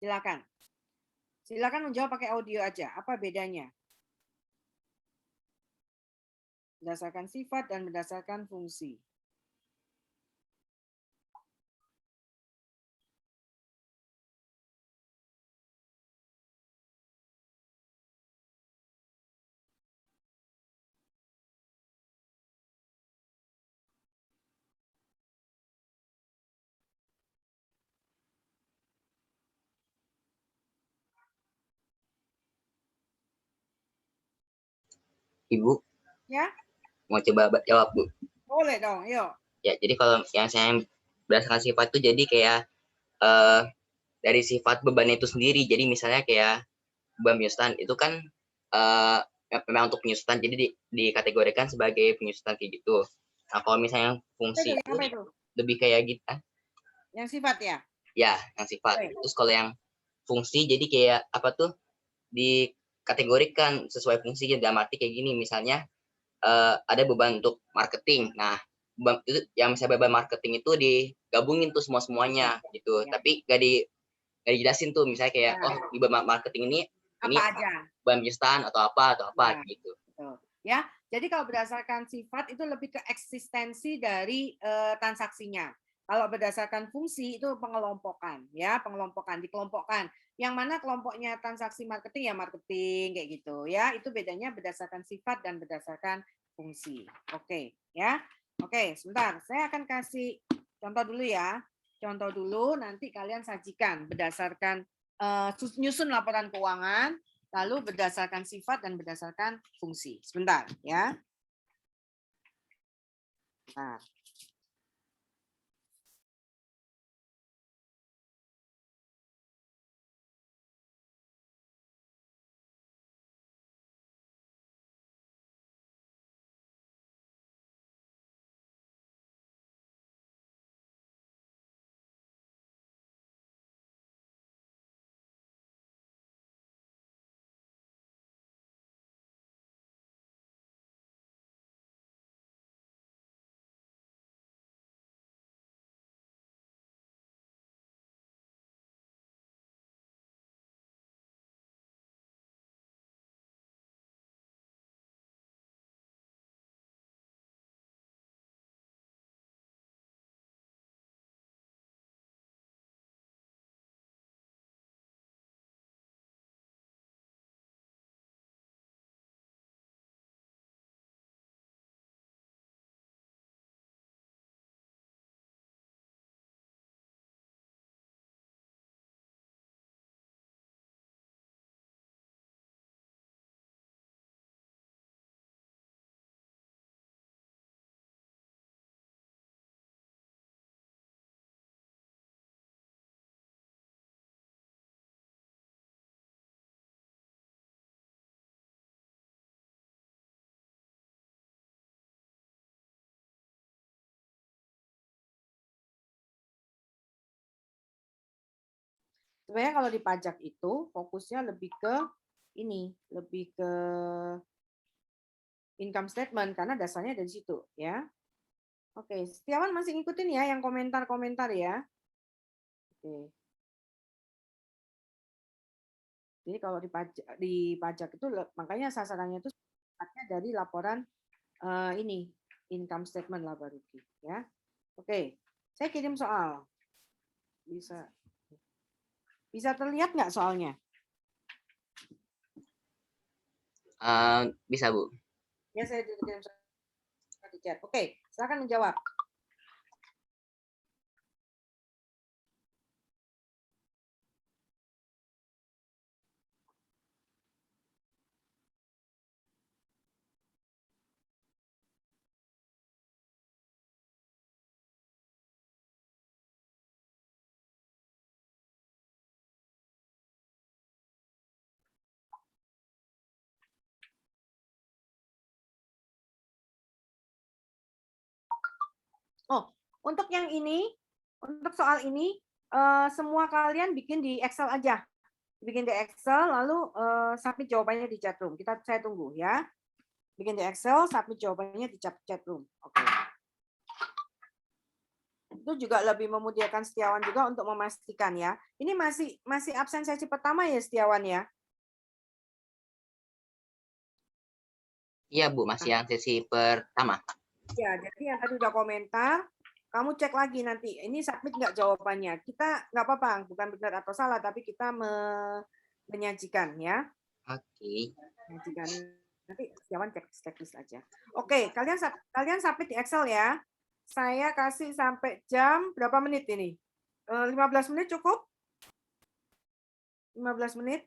Silakan. Silakan menjawab pakai audio aja. Apa bedanya? Berdasarkan sifat dan berdasarkan fungsi. Ibu, Ya, mau coba jawab, Bu? boleh dong, yuk. Ya, jadi kalau yang saya berdasarkan sifat itu jadi kayak dari sifat beban itu sendiri. Jadi misalnya kayak beban piutang itu kan memang untuk penyusutan, jadi dikategorikan sebagai penyusutan kayak gitu. Nah, kalau misalnya fungsi itu Apa itu? lebih kayak gitu, Yang sifat ya? ya, yang sifat. Oke. Terus kalau yang fungsi, jadi kayak apa tuh, dikategorikan sesuai fungsinya, dalam arti kayak gini, misalnya ada beban untuk marketing. Nah, itu yang misalnya beban marketing itu digabungin tuh semuanya gitu. Ya. Tapi gak dijelasin tuh, misalnya kayak di beban marketing ini Apa aja? beban penyusutan atau apa gitu. Betul. Ya, jadi kalau berdasarkan sifat itu lebih ke eksistensi dari transaksinya. Kalau berdasarkan fungsi itu pengelompokan, ya, pengelompokan, dikelompokkan. Yang mana kelompoknya transaksi marketing ya marketing kayak gitu, ya. Itu bedanya berdasarkan sifat dan berdasarkan fungsi. Oke, ya. Oke, sebentar. Saya akan kasih contoh dulu ya. Contoh dulu nanti kalian sajikan berdasarkan nyusun laporan keuangan, lalu berdasarkan sifat dan berdasarkan fungsi. Sebentar ya. Nah. Sebenarnya kalau di pajak itu fokusnya lebih ke ini, lebih ke income statement karena dasarnya dari situ ya. Oke, Setiawan masih ngikutin ya yang komentar-komentar ya. Oke. Jadi kalau di pajak itu makanya sasarannya itu dari laporan ini income statement laba rugi ya. Oke, saya kirim soal. Bisa terlihat nggak soalnya? Bisa, Bu. Ya, saya kirim soal di chat. Oke, silakan menjawab. Oh, untuk yang ini, untuk soal ini, semua kalian bikin di Excel aja. Bikin di Excel, lalu submit jawabannya di chat room. Saya tunggu ya. Bikin di Excel, submit jawabannya di chat room. Oke. Itu juga lebih memudahkan Setiawan juga untuk memastikan ya. Ini masih absen sesi pertama ya Setiawan ya? Iya, Bu, masih yang sesi pertama. Ya, jadi yang tadi udah komentar, kamu cek lagi nanti. Ini submit nggak jawabannya. Kita nggak apa-apa, bukan benar atau salah, tapi kita menyajikan ya. Oke. Menyajikan. Nanti Setiawan cek checklist aja. Oke, kalian submit di Excel ya. Saya kasih sampai jam berapa menit ini? 15 menit cukup? 15 menit.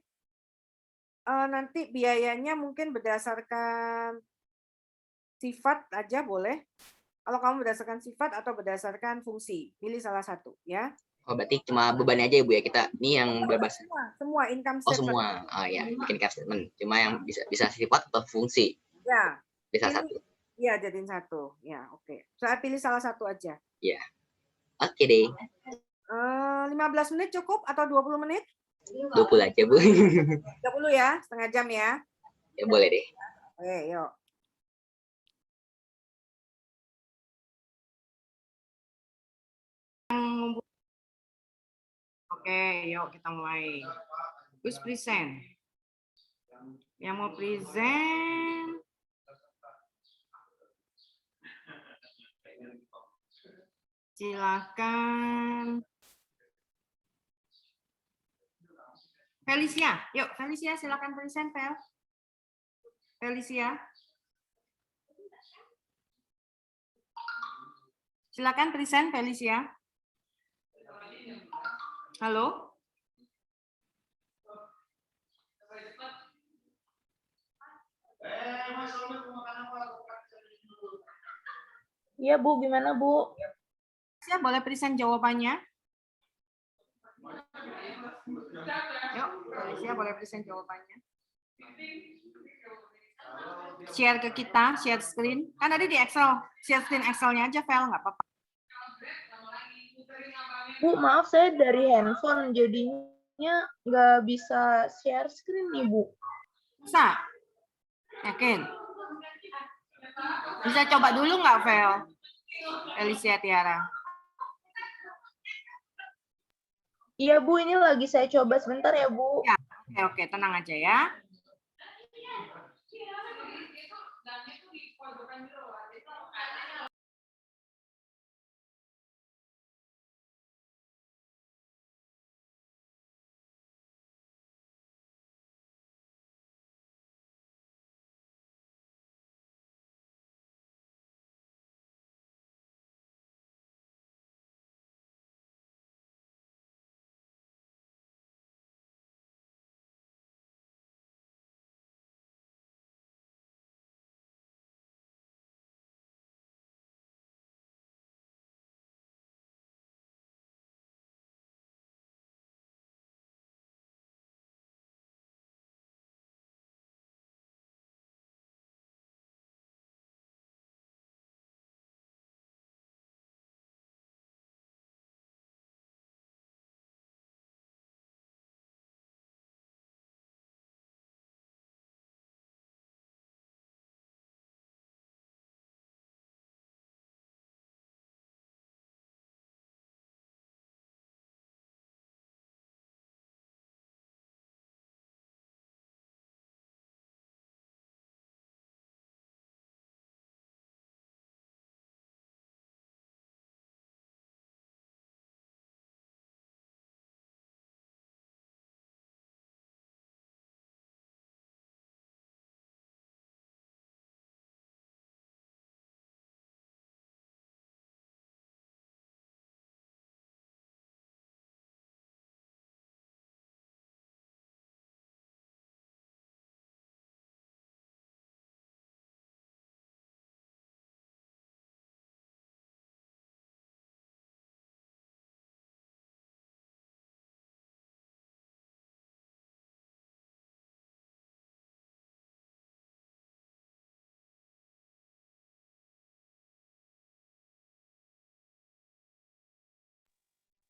Nanti biayanya mungkin berdasarkan sifat aja boleh. Kalau kamu berdasarkan sifat atau berdasarkan fungsi, pilih salah satu ya. Oh, berarti cuma bebannya aja ya, Bu ya, kita ini yang bebas. semua income Oh statement. semua. Oh ya, bikin income statement. Cuma yang bisa sifat atau fungsi. Ya. Bisa Pilih, satu. ya, jadiin satu. Ya, oke. Saya pilih salah satu aja. Ya. Oke deh. 15 menit cukup atau 20 menit? 20 aja, Bu. 30 ya, setengah jam ya. Ya boleh deh. Oke, yuk. Oke, yuk kita mulai. Who's present? Yang mau present? Silakan. Felicia, yuk Felicia silakan present, Fel. Felicia. Silakan present, Felicia. Halo? Iya Bu, gimana Bu? Felicia boleh present jawabannya? Yuk, Felicia boleh present jawabannya. Share ke kita, share screen. Kan tadi di Excel, share screen Excel-nya aja, Fel, nggak apa-apa. Bu, maaf saya dari handphone, jadinya nggak bisa share screen nih Bu. Bisa? Yakin? Bisa coba dulu nggak, Fel? Felicia Tiara. Iya Bu, ini lagi saya coba sebentar ya Bu. Ya, oke, tenang aja ya.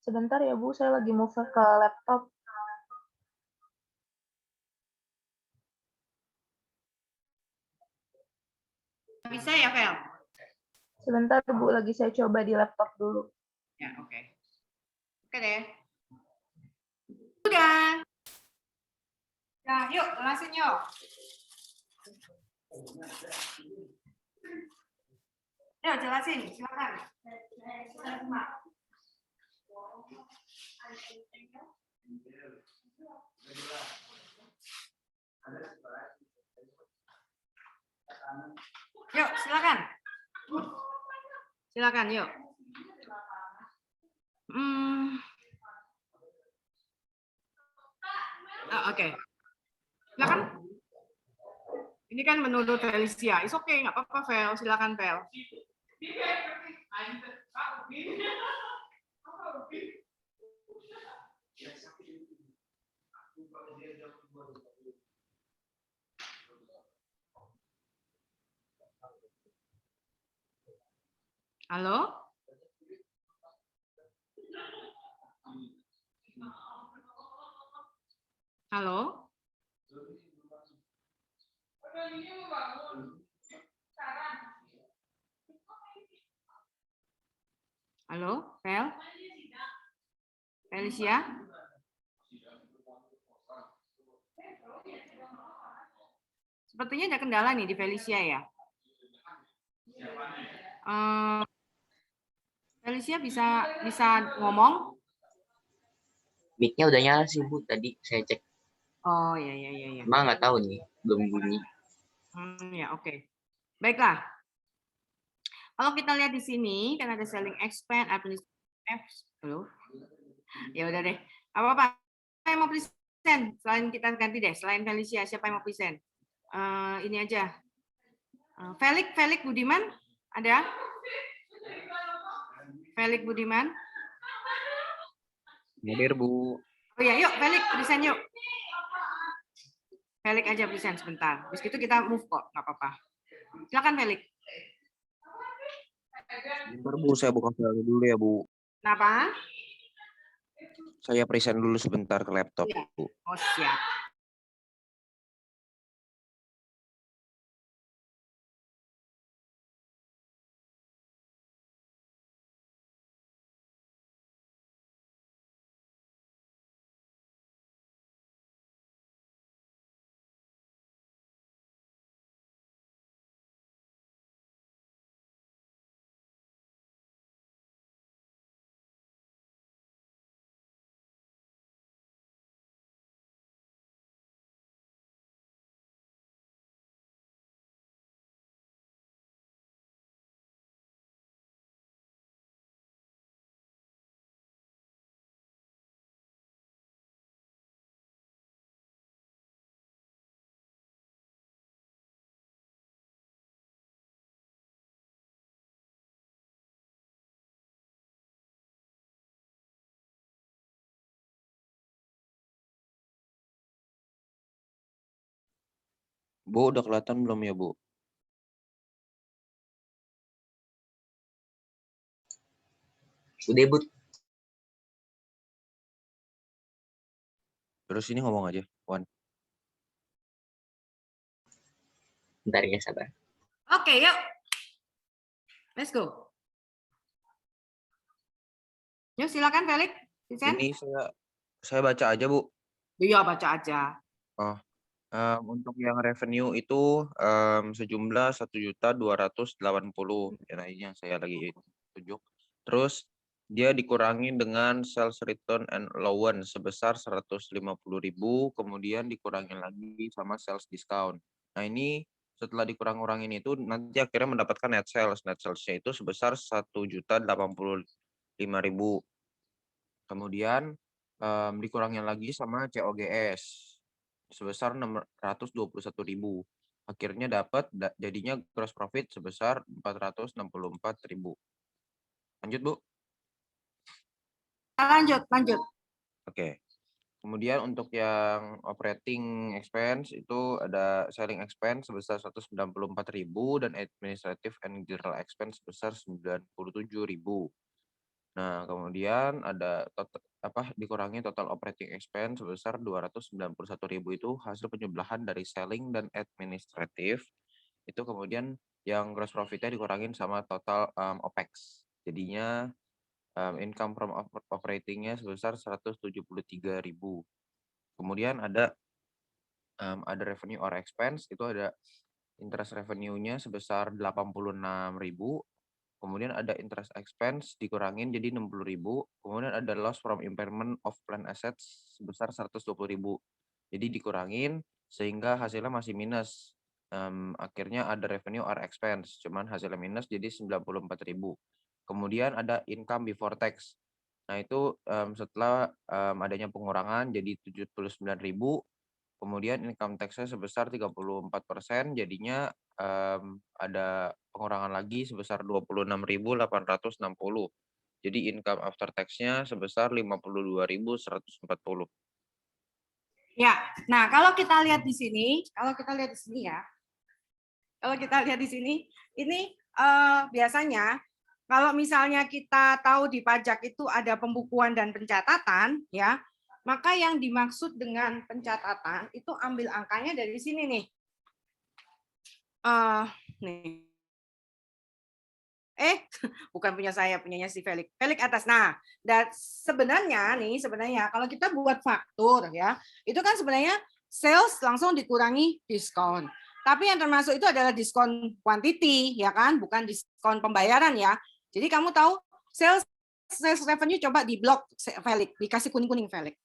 Sebentar ya Bu, saya lagi move ke laptop. Bisa ya, Fel? Sebentar Bu, lagi saya coba di laptop dulu. Ya, oke. Oke deh. Udah. Nah, yuk, jelasin yuk. Yuk, jelasin, silakan. Yuk, silakan. Silakan, yuk. Oke. Silakan. Ini kan menurut Felicia. It's okay, nggak apa-apa, Fel. Silakan, Fel. Halo? Halo? Halo, Felicia? Sepertinya ada kendala nih di Felicia ya. Felicia bisa ngomong? Mic-nya udah nyala sih Bu, tadi saya cek. Oh ya. Emang nggak tahu nih, belum bunyi. Ya oke. Baiklah. Kalau kita lihat di sini kan ada selling expense, administrative, ya udah deh. Apa yang mau present? Selain kita ganti deh, selain Felicia, siapa yang mau present? Ini aja. Felix Budiman ada? Felix Budiman? Hadir, Bu. Oh ya, yuk Felix present yuk. Felix aja present sebentar. Terus itu kita move kok, nggak apa-apa. Silakan Felix. Bentar, Bu, saya buka file dulu ya, Bu. Kenapa? Saya present dulu sebentar ke laptop, Iya. Bu. Oh siap. Bu, udah kelihatan belum ya, Bu? Udah Bu, Terus ini ngomong aja, Wan. bentar ya sabar. Oke, yuk. Let's go. Yuk silakan Felix. Present. Ini saya baca aja, Bu. Iya, baca aja. Oh, untuk yang revenue itu sejumlah 1.280.000. Ya, nah ini yang saya lagi tunjuk. Terus dia dikurangi dengan sales return and allowance sebesar 150.000, kemudian dikurangi lagi sama sales discount. Nah, ini setelah dikurang-kurangin itu nanti akhirnya mendapatkan net sales. Net sales-nya itu sebesar 1.085.000. Kemudian dikurangi lagi sama COGS sebesar 621.000. Akhirnya dapat jadinya gross profit sebesar 464.000. Lanjut, Bu. Lanjut. Oke. Kemudian untuk yang operating expense itu ada selling expense sebesar 194.000 dan administrative and general expense sebesar 97.000. Nah, kemudian ada dikurangi total operating expense sebesar 291.000 itu hasil penjumlahan dari selling dan administrative. Itu kemudian yang gross profit-nya dikurangin sama total OPEX. Jadinya income from operating-nya sebesar 173.000. Kemudian ada revenue or expense, itu ada interest revenue-nya sebesar 86.000. Kemudian ada interest expense dikurangin jadi 60.000. Kemudian ada loss from impairment of plant assets sebesar 120.000. Jadi dikurangin sehingga hasilnya masih minus. Akhirnya ada revenue or expense, cuman hasilnya minus jadi 94.000. Kemudian ada income before tax. Nah itu setelah adanya pengurangan jadi 79.000. Kemudian income tax-nya sebesar 34%, jadinya ada pengurangan lagi sebesar 26.860. Jadi income after tax-nya sebesar 52.140. Ya, nah kalau kita lihat di sini, ya, kalau kita lihat di sini, ini biasanya kalau misalnya kita tahu di pajak itu ada pembukuan dan pencatatan, ya, maka yang dimaksud dengan pencatatan itu ambil angkanya dari sini nih. Nih. Bukan punya saya, punyanya si Felix. Felix atas. Nah, dan sebenarnya kalau kita buat faktur ya, itu kan sebenarnya sales langsung dikurangi diskon. Tapi yang termasuk itu adalah diskon quantity ya kan, bukan diskon pembayaran ya. Jadi kamu tahu sales revenue coba di blok Felix, dikasih kuning-kuning Felix.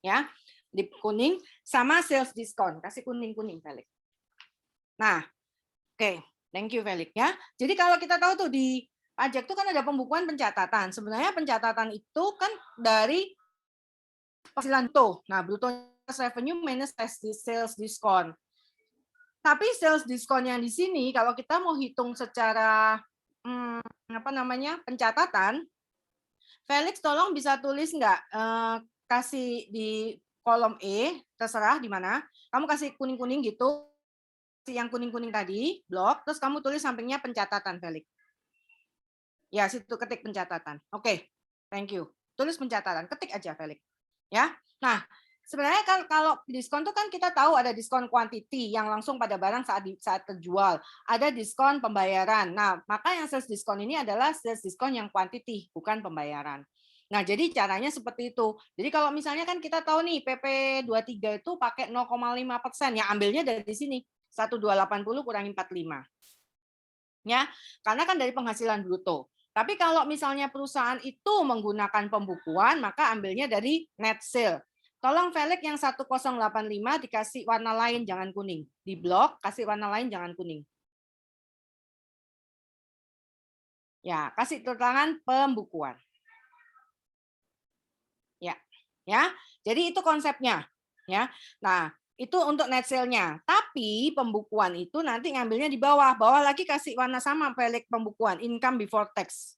Ya, di kuning sama sales diskon, kasih kuning-kuning Felix. Nah, oke. Thank you, Felix ya. Jadi kalau kita tahu tuh di pajak itu kan ada pembukuan pencatatan. Sebenarnya pencatatan itu kan dari penghasilan tuh. Nah, bruto revenue minus sales diskon. Tapi sales diskon yang di sini kalau kita mau hitung secara pencatatan, Felix tolong bisa tulis nggak kasih di kolom E, terserah di mana. Kamu kasih kuning-kuning gitu. Yang kuning-kuning tadi, blok, terus kamu tulis sampingnya pencatatan, Felix. Ya, situ ketik pencatatan. Oke, thank you. Tulis pencatatan, ketik aja, Felix. Ya, nah, sebenarnya kalau diskon itu kan kita tahu ada diskon quantity yang langsung pada barang saat terjual. Ada diskon pembayaran. Nah, maka yang sales diskon ini adalah sales diskon yang quantity, bukan pembayaran. Nah, jadi caranya seperti itu. Jadi kalau misalnya kan kita tahu nih PP 23 itu pakai 0,5%, ya ambilnya dari sini. 1280 kurangi 45. Ya, karena kan dari penghasilan bruto. Tapi kalau misalnya perusahaan itu menggunakan pembukuan, maka ambilnya dari net sale. Tolong Felix yang 1085 dikasih warna lain, jangan kuning. Di blok, kasih warna lain, jangan kuning. Ya, kasih keterangan pembukuan. Ya. Jadi itu konsepnya, ya. Nah, itu untuk net sale-nya. Tapi pembukuan itu nanti ngambilnya di bawah. Bawah lagi kasih warna sama Felix pembukuan, income before tax.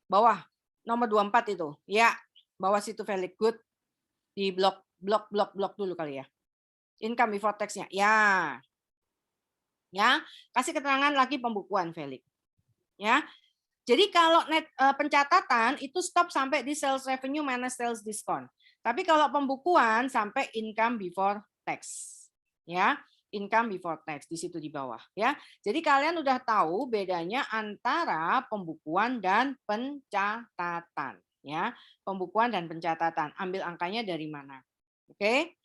Bawah nomor 24 itu. Ya, bawah situ Felix. Good. Di blok dulu kali ya. Income before tax-nya. Ya. Ya, kasih keterangan lagi pembukuan Felix. Ya. Jadi kalau net pencatatan itu stop sampai di sales revenue minus sales discount. Tapi kalau pembukuan sampai income before tax. Ya, income before tax di situ di bawah ya. Jadi kalian udah tahu bedanya antara pembukuan dan pencatatan ya. Pembukuan dan pencatatan. Ambil angkanya dari mana? Oke.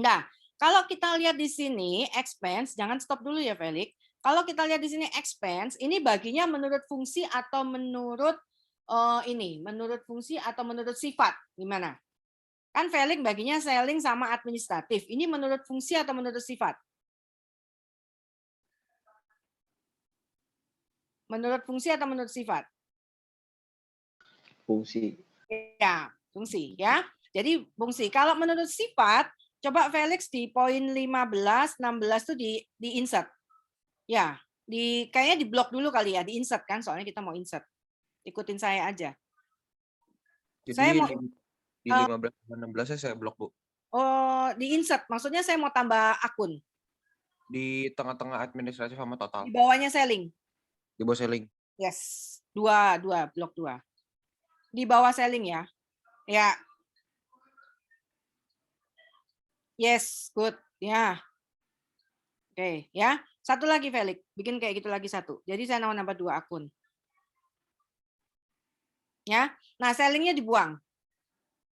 Nah, kalau kita lihat di sini expense, jangan stop dulu ya Felix. Kalau kita lihat di sini expense, ini baginya menurut fungsi atau menurut menurut fungsi atau menurut sifat. Gimana? Kan Felix baginya selling sama administratif. Ini menurut fungsi atau menurut sifat? Menurut fungsi atau menurut sifat? Fungsi. Ya, fungsi ya. Jadi fungsi. Kalau menurut sifat, coba Felix di poin 15, 16 tuh di insert. Ya, kayaknya di blok dulu kali ya, di insert kan, soalnya kita mau insert. Ikutin saya aja. Jadi Saya mau di 15 dan 16 saya blok, Bu. Oh, di insert. Maksudnya saya mau tambah akun. Di tengah-tengah administratif sama total. Di bawahnya selling. Di bawah selling. Yes. Blok 2. Di bawah selling ya. Ya. Yes, good. Ya. Oke, ya. Satu lagi Felix. Bikin kayak gitu lagi satu. Jadi saya mau nambah 2 akun. Ya. Nah, sellingnya dibuang.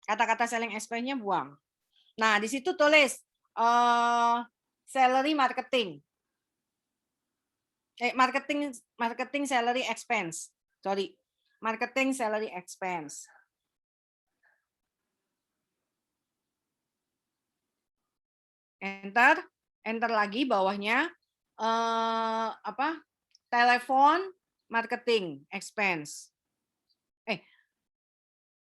Kata-kata selling expense-nya buang. Nah, di situ tulis salary marketing. Marketing salary expense. Sorry. Marketing salary expense. Enter lagi bawahnya telepon marketing expense.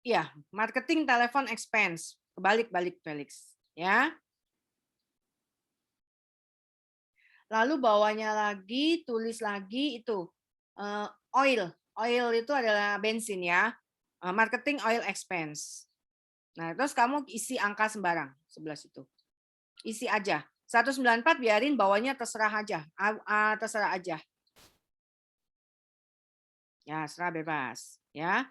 Iya, marketing telepon expense. Kebalik Felix, ya. Lalu bawahnya lagi tulis lagi itu oil. Oil itu adalah bensin ya. Marketing oil expense. Nah, terus kamu isi angka sembarang sebelah situ. Isi aja. 194 biarin bawahnya terserah aja. Terserah aja. Ya, serah bebas, ya.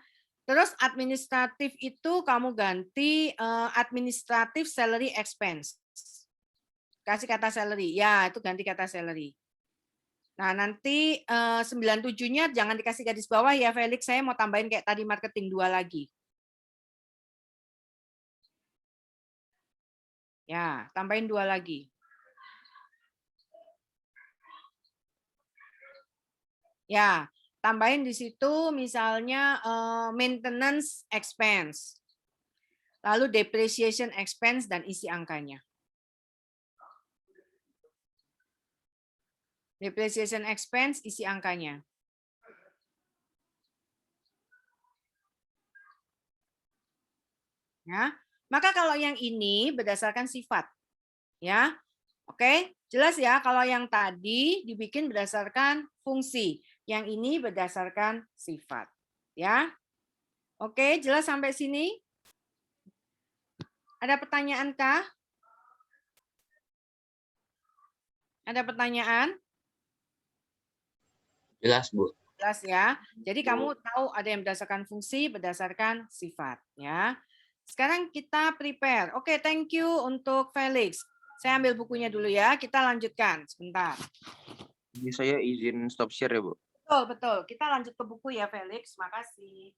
Terus administratif itu kamu ganti administratif salary expense. Kasih kata salary. Ya, itu ganti kata salary. Nah, nanti 97-nya jangan dikasih garis bawah ya, Felix. Saya mau tambahin kayak tadi marketing 2 lagi. Ya, tambahin 2 lagi. Ya, tambahin di situ misalnya maintenance expense. Lalu depreciation expense dan isi angkanya. Depreciation expense, isi angkanya. Ya, maka kalau yang ini berdasarkan sifat, ya, oke, jelas ya. Kalau yang tadi dibikin berdasarkan fungsi, yang ini berdasarkan sifat, ya. Oke, jelas sampai sini? Ada pertanyaan kah? Ada pertanyaan? Jelas, Bu. Jelas ya. Jadi kamu tahu ada yang berdasarkan fungsi, berdasarkan sifat, ya. Sekarang kita prepare. Oke, thank you untuk Felix. Saya ambil bukunya dulu ya. Kita lanjutkan sebentar. Jadi saya izin stop share ya, Bu. Betul, betul. Kita lanjut ke buku ya, Felix. Makasih.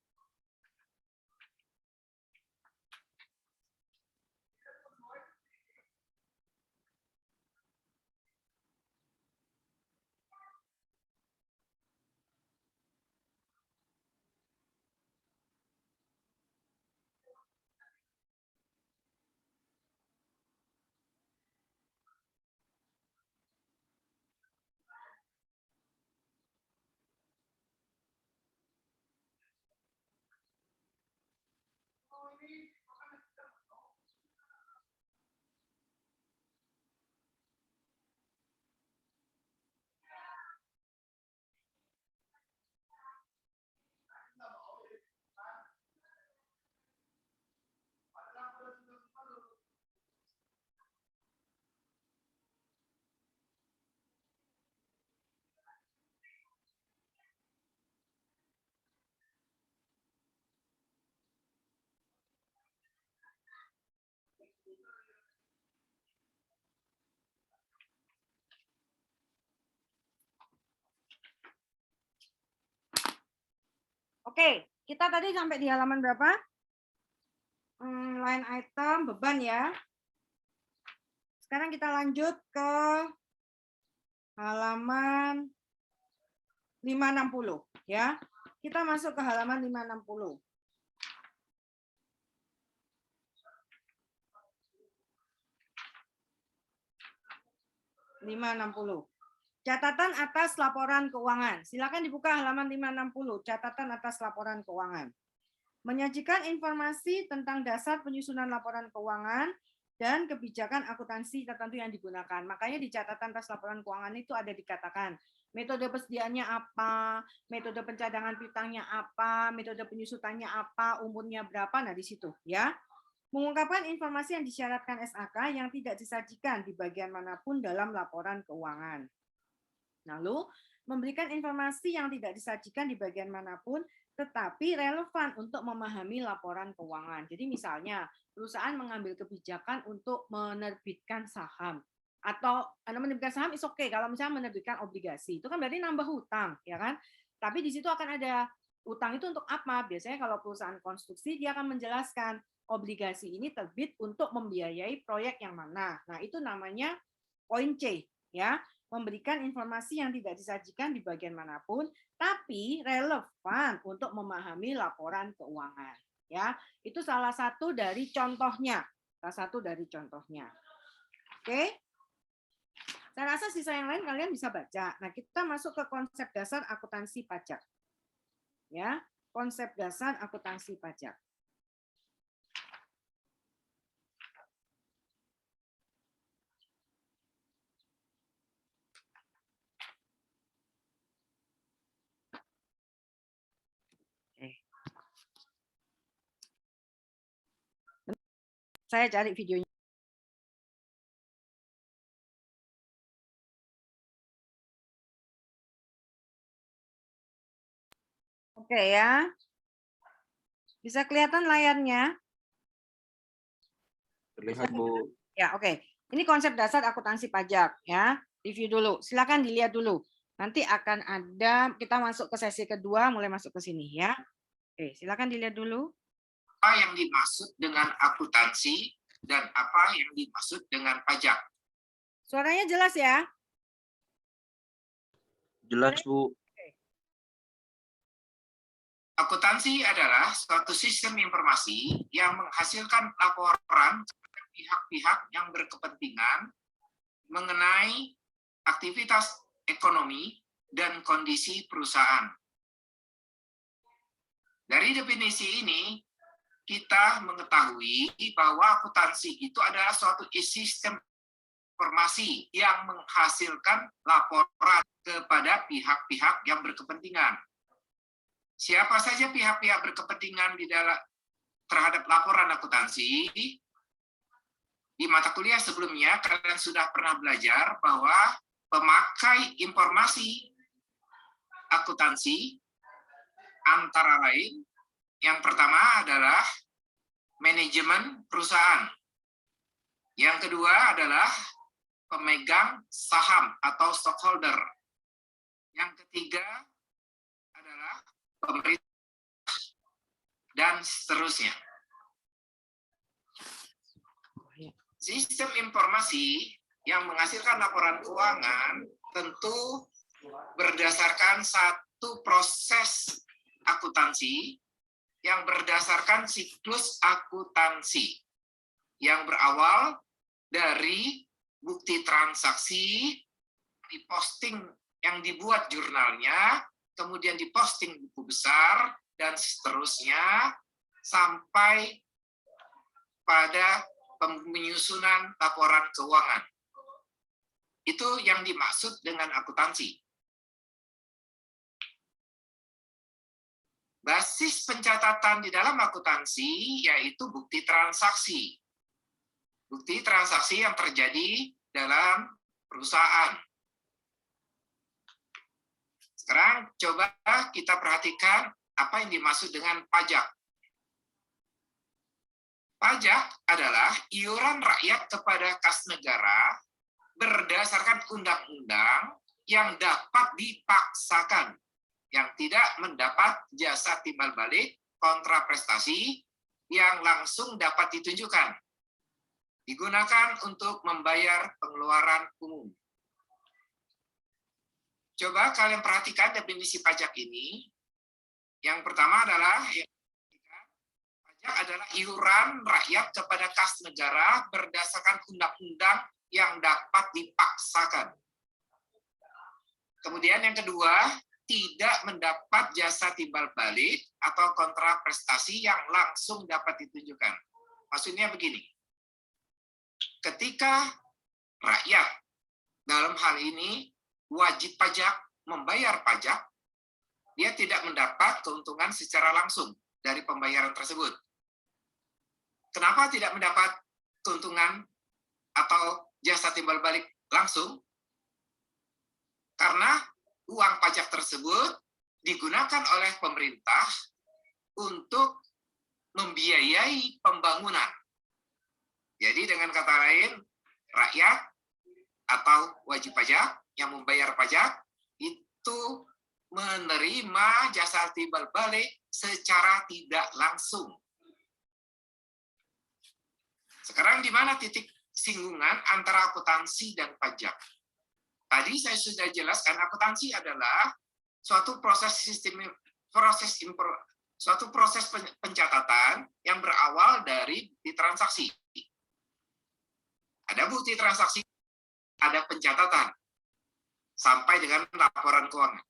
Oke, kita tadi sampai di halaman berapa? Line item, beban ya. Sekarang kita lanjut ke halaman 560 ya. Kita masuk ke halaman 560. Catatan atas laporan keuangan. Silakan dibuka halaman 560, catatan atas laporan keuangan. Menyajikan informasi tentang dasar penyusunan laporan keuangan dan kebijakan akuntansi tertentu yang digunakan. Makanya di catatan atas laporan keuangan itu ada dikatakan metode persediaannya apa, metode pencadangan piutangnya apa, metode penyusutannya apa, umurnya berapa, nah di situ ya. Mengungkapkan informasi yang disyaratkan SAK yang tidak disajikan di bagian manapun dalam laporan keuangan. Lalu, memberikan informasi yang tidak disajikan di bagian manapun, tetapi relevan untuk memahami laporan keuangan. Jadi misalnya, perusahaan mengambil kebijakan untuk menerbitkan saham. Atau menerbitkan saham is okay. Kalau misalnya menerbitkan obligasi, itu kan berarti nambah hutang, ya kan? Tapi di situ akan ada hutang itu untuk apa? Biasanya kalau perusahaan konstruksi, dia akan menjelaskan obligasi ini terbit untuk membiayai proyek yang mana. Nah, itu namanya poin C, ya. Memberikan informasi yang tidak disajikan di bagian manapun, tapi relevan untuk memahami laporan keuangan. Ya, itu salah satu dari contohnya. Salah satu dari contohnya. Oke. Saya rasa sisa yang lain kalian bisa baca. Nah, kita masuk ke konsep dasar akuntansi pajak. Ya, konsep dasar akuntansi pajak. Saya cari videonya. Oke ya. Bisa kelihatan layarnya? Terlihat, Bu. Ya, oke. Ini konsep dasar akuntansi pajak ya. Review dulu. Silakan dilihat dulu. Nanti akan ada, kita masuk ke sesi kedua, mulai masuk ke sini ya. Oke, silakan dilihat dulu. Apa yang dimaksud dengan akuntansi dan apa yang dimaksud dengan pajak? Suaranya jelas ya? Jelas, Bu. Akuntansi adalah suatu sistem informasi yang menghasilkan laporan kepada pihak-pihak yang berkepentingan mengenai aktivitas ekonomi dan kondisi perusahaan. Dari definisi ini, kita mengetahui bahwa akuntansi itu adalah suatu sistem informasi yang menghasilkan laporan kepada pihak-pihak yang berkepentingan. Siapa saja pihak-pihak berkepentingan di dalam terhadap laporan akuntansi? Di mata kuliah sebelumnya kalian sudah pernah belajar bahwa pemakai informasi akuntansi antara lain yang pertama adalah manajemen perusahaan. Yang kedua adalah pemegang saham atau stockholder. Yang ketiga adalah pemerintah dan seterusnya. Sistem informasi yang menghasilkan laporan keuangan tentu berdasarkan satu proses akuntansi yang berdasarkan siklus akuntansi yang berawal dari bukti transaksi, diposting yang dibuat jurnalnya, kemudian diposting buku besar, dan seterusnya sampai pada penyusunan laporan keuangan. Itu yang dimaksud dengan akuntansi. Basis pencatatan di dalam akuntansi yaitu bukti transaksi. Bukti transaksi yang terjadi dalam perusahaan. Sekarang coba kita perhatikan apa yang dimaksud dengan pajak. Pajak adalah iuran rakyat kepada kas negara berdasarkan undang-undang yang dapat dipaksakan, yang tidak mendapat jasa timbal balik kontra prestasi yang langsung dapat ditunjukkan. Digunakan untuk membayar pengeluaran umum. Coba kalian perhatikan definisi pajak ini. Yang pertama adalah pajak adalah iuran rakyat kepada kas negara berdasarkan undang-undang yang dapat dipaksakan. Kemudian yang kedua, tidak mendapat jasa timbal balik atau kontra prestasi yang langsung dapat ditunjukkan. Maksudnya begini, ketika rakyat dalam hal ini wajib pajak membayar pajak, dia tidak mendapat keuntungan secara langsung dari pembayaran tersebut. Kenapa tidak mendapat keuntungan atau jasa timbal balik langsung? Karena uang pajak tersebut digunakan oleh pemerintah untuk membiayai pembangunan. Jadi dengan kata lain, rakyat atau wajib pajak yang membayar pajak itu menerima jasa timbal balik secara tidak langsung. Sekarang di mana titik singgungan antara akuntansi dan pajak? Tadi saya sudah jelaskan, akuntansi adalah suatu proses pencatatan yang berawal dari bukti transaksi. Ada bukti transaksi, ada pencatatan, sampai dengan laporan keuangan.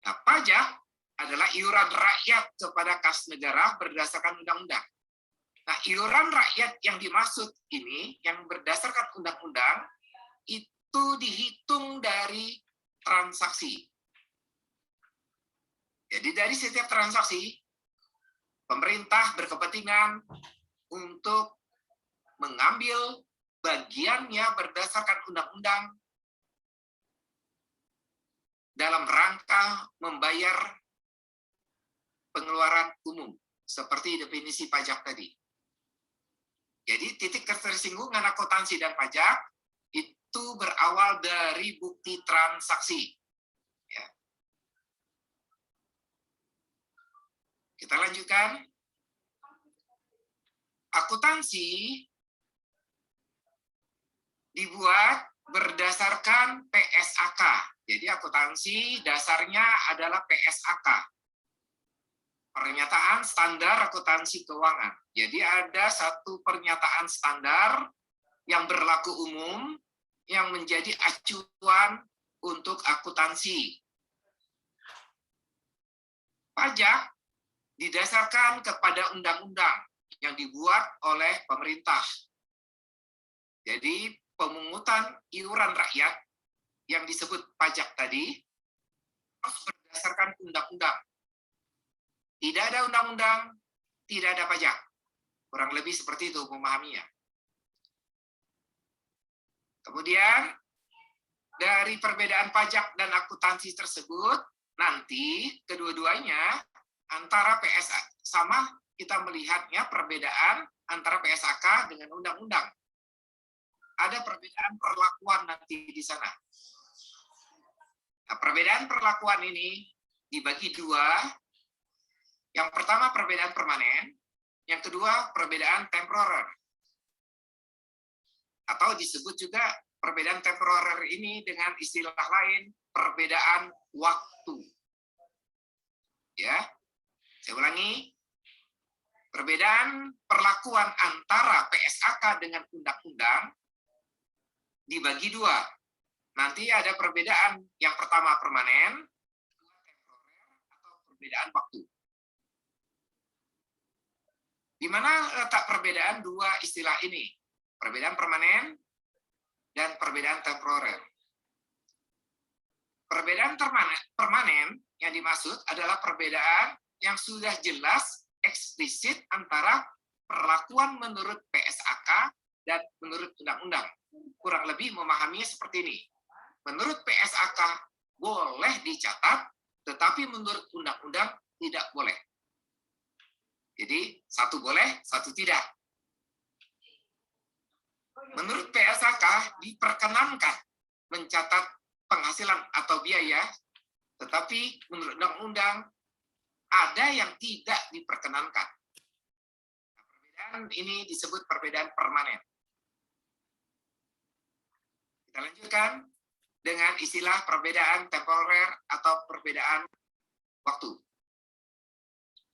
Nah, pajak adalah iuran rakyat kepada kas negara berdasarkan undang-undang. Nah, iuran rakyat yang dimaksud ini, yang berdasarkan undang-undang, itu dihitung dari transaksi. Jadi dari setiap transaksi, pemerintah berkepentingan untuk mengambil bagiannya berdasarkan undang-undang dalam rangka membayar pengeluaran umum, seperti definisi pajak tadi. Jadi titik ketersinggungan akuntansi dan pajak itu berawal dari bukti transaksi. Ya. Kita lanjutkan. Akuntansi dibuat berdasarkan PSAK. Jadi akuntansi dasarnya adalah PSAK. Pernyataan standar akuntansi keuangan. Jadi ada satu pernyataan standar yang berlaku umum yang menjadi acuan untuk akuntansi. Pajak didasarkan kepada undang-undang yang dibuat oleh pemerintah. Jadi pemungutan iuran rakyat yang disebut pajak tadi harus berdasarkan undang-undang. Tidak ada undang-undang, tidak ada pajak. Kurang lebih seperti itu memahaminya. Kemudian dari perbedaan pajak dan akuntansi tersebut, nanti kedua-duanya antara PSA sama kita melihatnya perbedaan antara PSAK dengan undang-undang. Ada perbedaan perlakuan nanti di sana. Nah, perbedaan perlakuan ini dibagi dua. Yang pertama perbedaan permanen, yang kedua perbedaan temporer. Atau disebut juga perbedaan temporer ini dengan istilah lain perbedaan waktu. Ya, saya ulangi. Perbedaan perlakuan antara PSAK dengan undang-undang dibagi dua. Nanti ada perbedaan yang pertama permanen, kedua temporer atau perbedaan waktu. Di mana letak perbedaan dua istilah ini? Perbedaan permanen dan perbedaan temporer. Perbedaan permanen yang dimaksud adalah perbedaan yang sudah jelas eksplisit antara perlakuan menurut PSAK dan menurut undang-undang. Kurang lebih memahaminya seperti ini. Menurut PSAK boleh dicatat, tetapi menurut undang-undang tidak boleh. Jadi satu boleh, satu tidak. Menurut PSAK diperkenankan mencatat penghasilan atau biaya, tetapi menurut undang-undang ada yang tidak diperkenankan. Perbedaan ini disebut perbedaan permanen. Kita lanjutkan dengan istilah perbedaan temporer atau perbedaan waktu.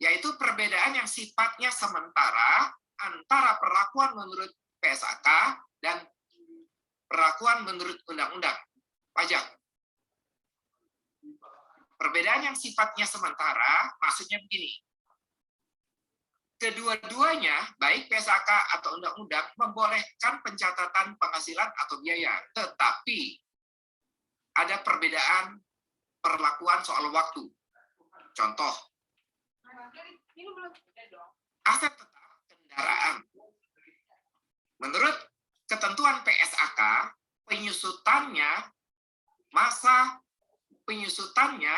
Yaitu perbedaan yang sifatnya sementara antara perlakuan menurut PSAK dan perlakuan menurut undang-undang pajak. Perbedaan yang sifatnya sementara, maksudnya begini. Kedua-duanya, baik PSAK atau undang-undang, membolehkan pencatatan penghasilan atau biaya. Tetapi, ada perbedaan perlakuan soal waktu. Contoh, aset tetap kendaraan. Menurut ketentuan PSAK, masa penyusutannya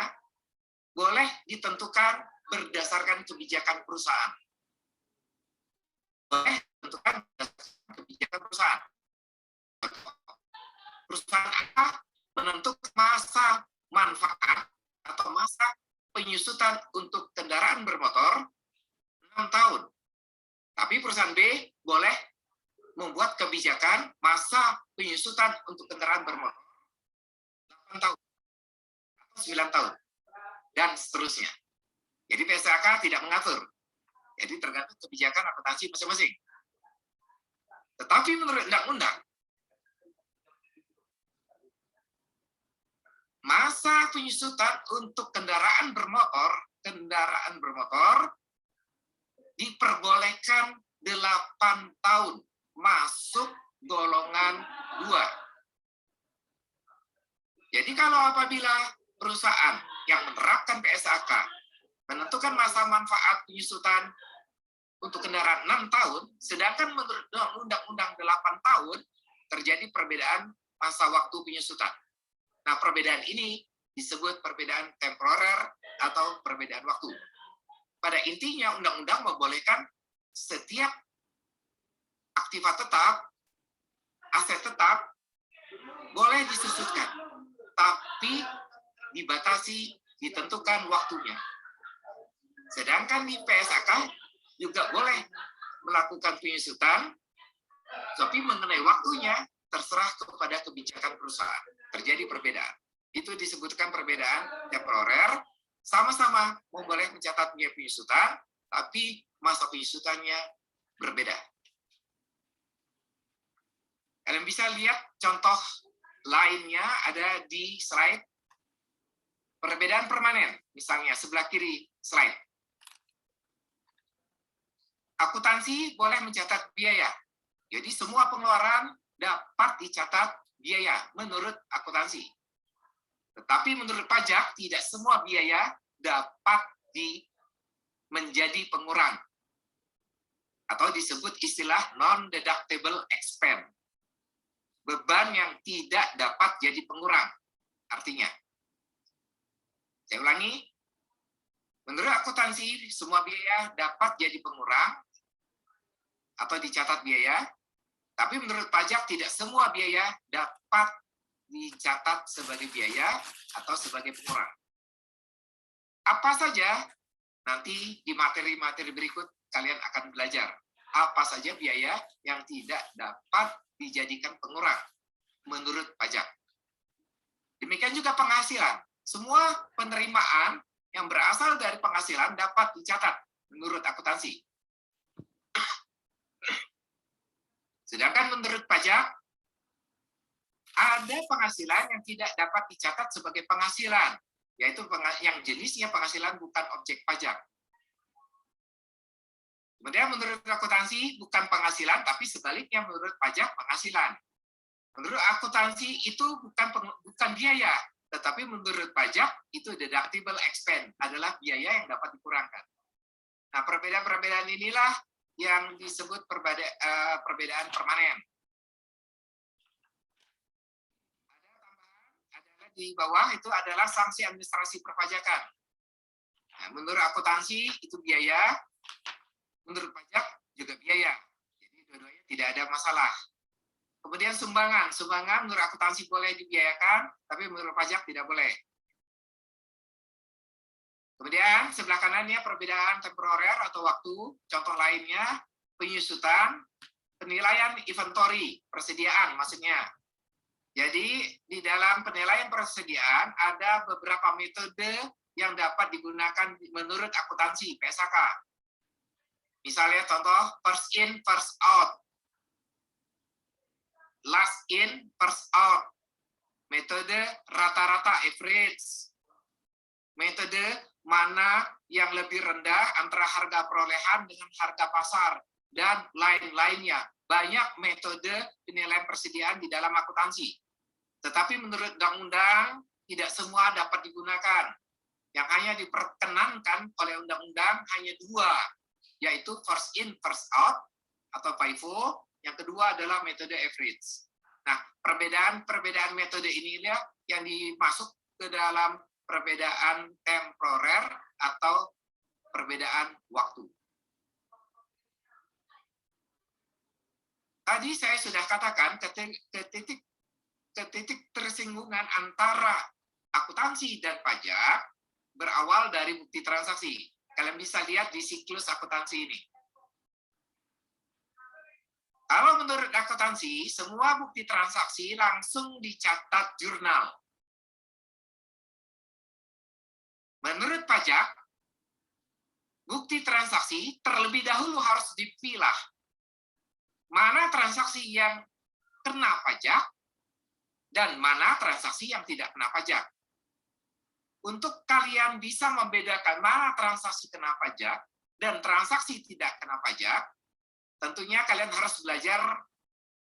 boleh ditentukan berdasarkan kebijakan perusahaan. Boleh ditentukan berdasarkan kebijakan perusahaan. Perusahaan A menentukan masa manfaat atau masa penyusutan untuk kendaraan bermotor 6 tahun. Tapi perusahaan B boleh membuat kebijakan masa penyusutan untuk kendaraan bermotor 8 tahun. 9 tahun, dan seterusnya. Jadi PSAK tidak mengatur. Jadi tergantung kebijakan akuntansi masing-masing. Tetapi menurut undang-undang, masa penyusutan untuk kendaraan bermotor diperbolehkan 8 tahun masuk golongan 2. Jadi kalau apabila perusahaan yang menerapkan PSAK menentukan masa manfaat penyusutan untuk kendaraan 6 tahun, sedangkan menurut Undang-Undang 8 terjadi perbedaan masa waktu penyusutan. Nah, perbedaan ini disebut perbedaan temporer atau perbedaan waktu. Pada intinya, undang-undang membolehkan setiap aktiva tetap, aset tetap, boleh disusutkan, tapi dibatasi, ditentukan waktunya. Sedangkan di PSAK juga boleh melakukan penyusutan, tapi mengenai waktunya terserah kepada kebijakan perusahaan. Terjadi perbedaan. Itu disebutkan perbedaan temporer, sama-sama boleh mencatat biaya penyusutan, tapi masa penyusutannya berbeda. Kalian bisa lihat contoh lainnya ada di slide. Perbedaan permanen, misalnya sebelah kiri slide. Akuntansi boleh mencatat biaya. Jadi semua pengeluaran dapat dicatat biaya menurut akuntansi. Tetapi menurut pajak, tidak semua biaya dapat menjadi pengurang. Atau disebut istilah non-deductible expense. Beban yang tidak dapat jadi pengurang. Artinya, saya ulangi, menurut akuntansi, semua biaya dapat jadi pengurang atau dicatat biaya, tapi menurut pajak tidak semua biaya dapat dicatat sebagai biaya atau sebagai pengurang. Apa saja, nanti di materi-materi berikut kalian akan belajar apa saja biaya yang tidak dapat dijadikan pengurang menurut pajak. Demikian juga penghasilan. Semua penerimaan yang berasal dari penghasilan dapat dicatat menurut akuntansi. Sedangkan menurut pajak, ada penghasilan yang tidak dapat dicatat sebagai penghasilan, yaitu yang jenisnya penghasilan bukan objek pajak. Kemudian menurut akuntansi bukan penghasilan, tapi sebaliknya menurut pajak penghasilan. Menurut akuntansi itu bukan biaya, tetapi menurut pajak itu deductible expense, adalah biaya yang dapat dikurangkan. Nah, perbedaan-perbedaan inilah yang disebut perbedaan permanen. Ada tambahan, adalah di bawah itu adalah sanksi administrasi perpajakan. Nah, menurut akuntansi itu biaya, menurut pajak juga biaya. Jadi dua-duanya tidak ada masalah. Kemudian sumbangan menurut akuntansi boleh dibiayakan, tapi menurut pajak tidak boleh. Kemudian sebelah kanannya perbedaan temporer atau waktu, contoh lainnya penyusutan, penilaian inventory, persediaan maksudnya. Jadi di dalam penilaian persediaan ada beberapa metode yang dapat digunakan menurut akuntansi PSAK. Misalnya contoh first in, first out. Last in, first out. Metode rata-rata, average. Metode mana yang lebih rendah antara harga perolehan dengan harga pasar, dan lain-lainnya. Banyak metode penilaian persediaan di dalam akuntansi. Tetapi menurut undang-undang, tidak semua dapat digunakan. Yang hanya diperkenankan oleh undang-undang hanya dua, yaitu first in, first out, atau FIFO. Yang kedua adalah metode average. Nah, perbedaan metode inilah yang dimasuk ke dalam perbedaan temporer atau perbedaan waktu. Tadi saya sudah katakan ke titik tersinggungan antara akuntansi dan pajak berawal dari bukti transaksi. Kalian bisa lihat di siklus akuntansi ini. Kalau menurut akuntansi, semua bukti transaksi langsung dicatat jurnal. Menurut pajak, bukti transaksi terlebih dahulu harus dipilah. Mana transaksi yang kena pajak dan mana transaksi yang tidak kena pajak. Untuk kalian bisa membedakan mana transaksi kena pajak dan transaksi tidak kena pajak, tentunya kalian harus belajar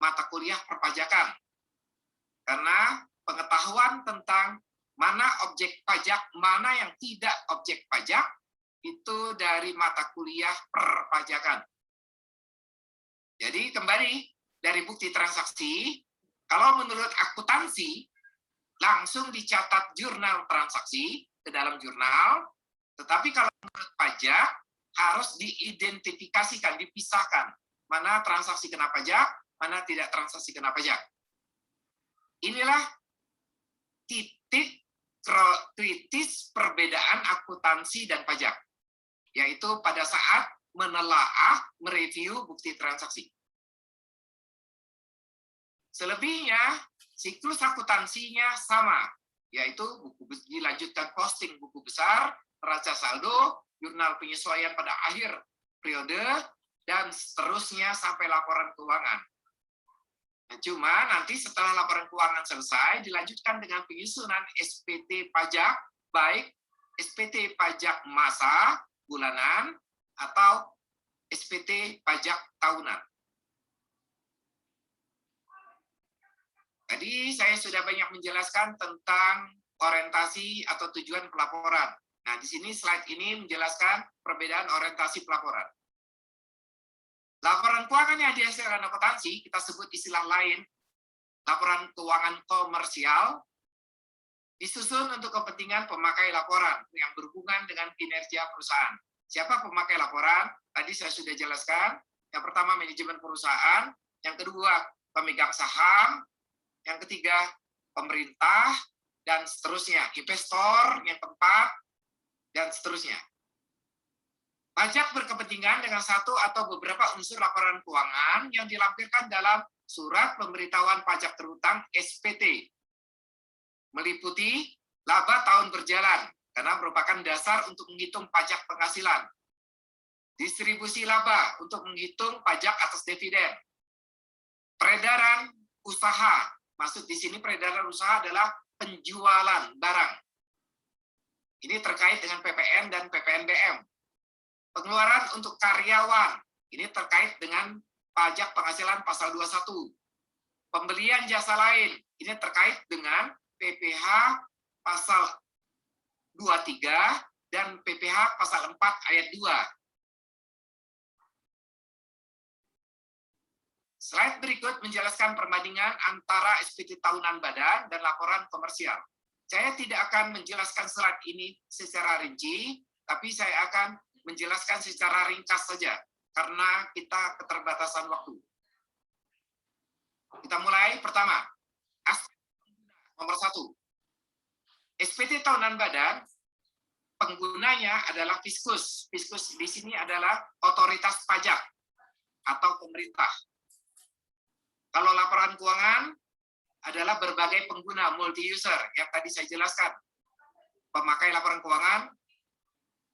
mata kuliah perpajakan. Karena pengetahuan tentang mana objek pajak, mana yang tidak objek pajak, itu dari mata kuliah perpajakan. Jadi kembali dari bukti transaksi, Kalau menurut akuntansi, langsung dicatat jurnal transaksi ke dalam jurnal, tetapi kalau menurut pajak, harus diidentifikasikan, dipisahkan. Mana transaksi kena pajak, mana tidak transaksi kena pajak. Inilah titik kritis perbedaan akuntansi dan pajak, yaitu pada saat menelaah, mereview bukti transaksi. Selebihnya, siklus akuntansinya sama, yaitu dilanjutkan posting buku besar, neraca saldo, jurnal penyesuaian pada akhir periode, dan seterusnya sampai laporan keuangan. Nah, cuma nanti setelah laporan keuangan selesai, dilanjutkan dengan penyusunan SPT pajak, baik SPT pajak masa, bulanan, atau SPT pajak tahunan. Tadi saya sudah banyak menjelaskan tentang orientasi atau tujuan pelaporan. Nah, di sini slide ini menjelaskan perbedaan orientasi pelaporan. Laporan keuangan yang dihasilkan akuntansi, kita sebut istilah lain, laporan keuangan komersial, disusun untuk kepentingan pemakai laporan yang berhubungan dengan kinerja perusahaan. Siapa pemakai laporan? Tadi saya sudah jelaskan. Yang pertama, manajemen perusahaan. Yang kedua, pemegang saham. Yang ketiga, pemerintah, dan seterusnya. Investor, yang keempat, dan seterusnya. Pajak berkepentingan dengan satu atau beberapa unsur laporan keuangan yang dilampirkan dalam surat pemberitahuan pajak terhutang SPT. Meliputi laba tahun berjalan, karena merupakan dasar untuk menghitung pajak penghasilan. Distribusi laba untuk menghitung pajak atas dividen. Peredaran usaha, maksud di sini peredaran usaha adalah penjualan barang. Ini terkait dengan PPN dan PPNBM. Pengeluaran untuk karyawan, ini terkait dengan pajak penghasilan pasal 21. Pembelian jasa lain, ini terkait dengan PPh pasal 23 dan PPh pasal 4 ayat 2. Slide berikut menjelaskan perbandingan antara SPT tahunan badan dan laporan komersial. Saya tidak akan menjelaskan slide ini secara rinci, tapi saya akan menjelaskan secara ringkas saja, karena kita keterbatasan waktu. Kita mulai pertama. Nomor 1. SPT tahunan badan, penggunanya adalah Fiskus. Fiskus di sini adalah otoritas pajak atau pemerintah. Kalau laporan keuangan adalah berbagai pengguna multi-user yang tadi saya jelaskan. Pemakai laporan keuangan,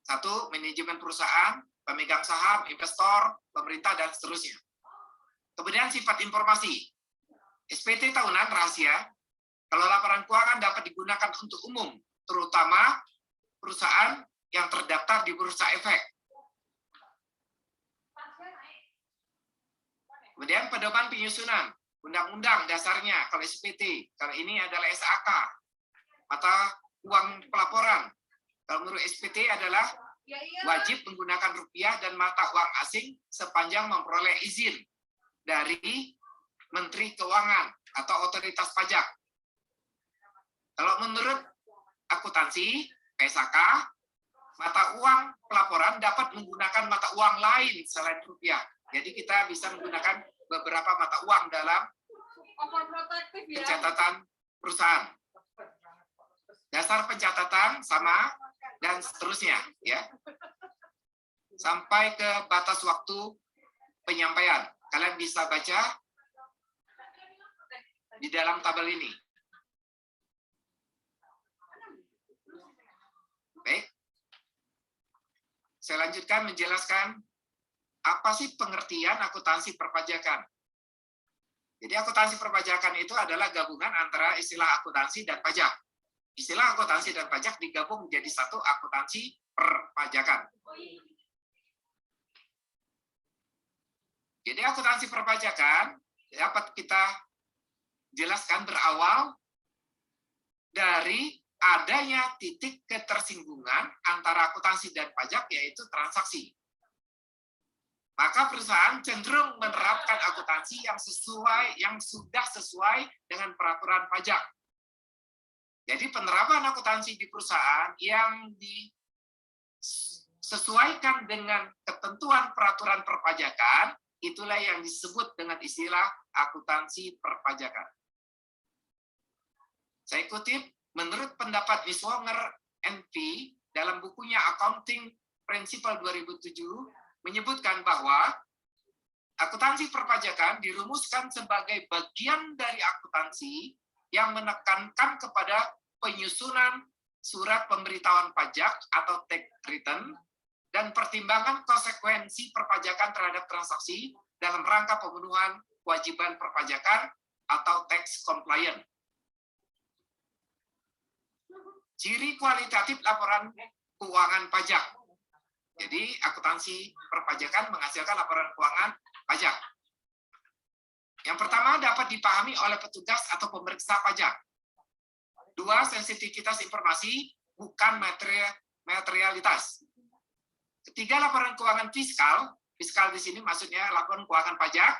1, manajemen perusahaan, pemegang saham, investor, pemerintah, dan seterusnya. Kemudian sifat informasi. SPT tahunan rahasia. Kalau laporan keuangan dapat digunakan untuk umum, terutama perusahaan yang terdaftar di Bursa Efek. Kemudian pedoman penyusunan. Undang-undang dasarnya, kalau SPT. Kalau ini adalah SAK. Mata uang pelaporan. Kalau menurut SPT adalah wajib menggunakan rupiah dan mata uang asing sepanjang memperoleh izin dari Menteri Keuangan atau otoritas pajak. Kalau menurut akuntansi, SAK, mata uang pelaporan dapat menggunakan mata uang lain selain rupiah. Jadi kita bisa menggunakan beberapa mata uang dalam pencatatan perusahaan. Dasar pencatatan sama, dan seterusnya, ya, sampai ke batas waktu penyampaian. Kalian bisa baca di dalam tabel ini. Baik, saya lanjutkan menjelaskan apa sih pengertian akuntansi perpajakan. Jadi akuntansi perpajakan itu adalah gabungan antara istilah akuntansi dan pajak. Istilah akuntansi dan pajak digabung menjadi satu akuntansi perpajakan. Jadi akuntansi perpajakan dapat kita jelaskan berawal dari adanya titik ketersinggungan antara akuntansi dan pajak, yaitu transaksi. maka perusahaan cenderung menerapkan akuntansi yang sudah sesuai dengan peraturan pajak. Jadi penerapan akuntansi di perusahaan yang disesuaikan dengan ketentuan peraturan perpajakan, itulah yang disebut dengan istilah akuntansi perpajakan. Saya kutip, menurut pendapat Niswonger NP dalam bukunya Accounting Principle 2007, menyebutkan bahwa akuntansi perpajakan dirumuskan sebagai bagian dari akuntansi yang menekankan kepada penyusunan surat pemberitahuan pajak atau tax return dan pertimbangan konsekuensi perpajakan terhadap transaksi dalam rangka pemenuhan kewajiban perpajakan atau tax compliance. Ciri kualitatif laporan keuangan pajak. Jadi akuntansi perpajakan menghasilkan laporan keuangan pajak. Yang pertama dapat dipahami oleh petugas atau pemeriksa pajak. 2. Sensitivitas informasi, bukan materialitas. 3. Laporan keuangan fiskal. Fiskal di sini maksudnya laporan keuangan pajak.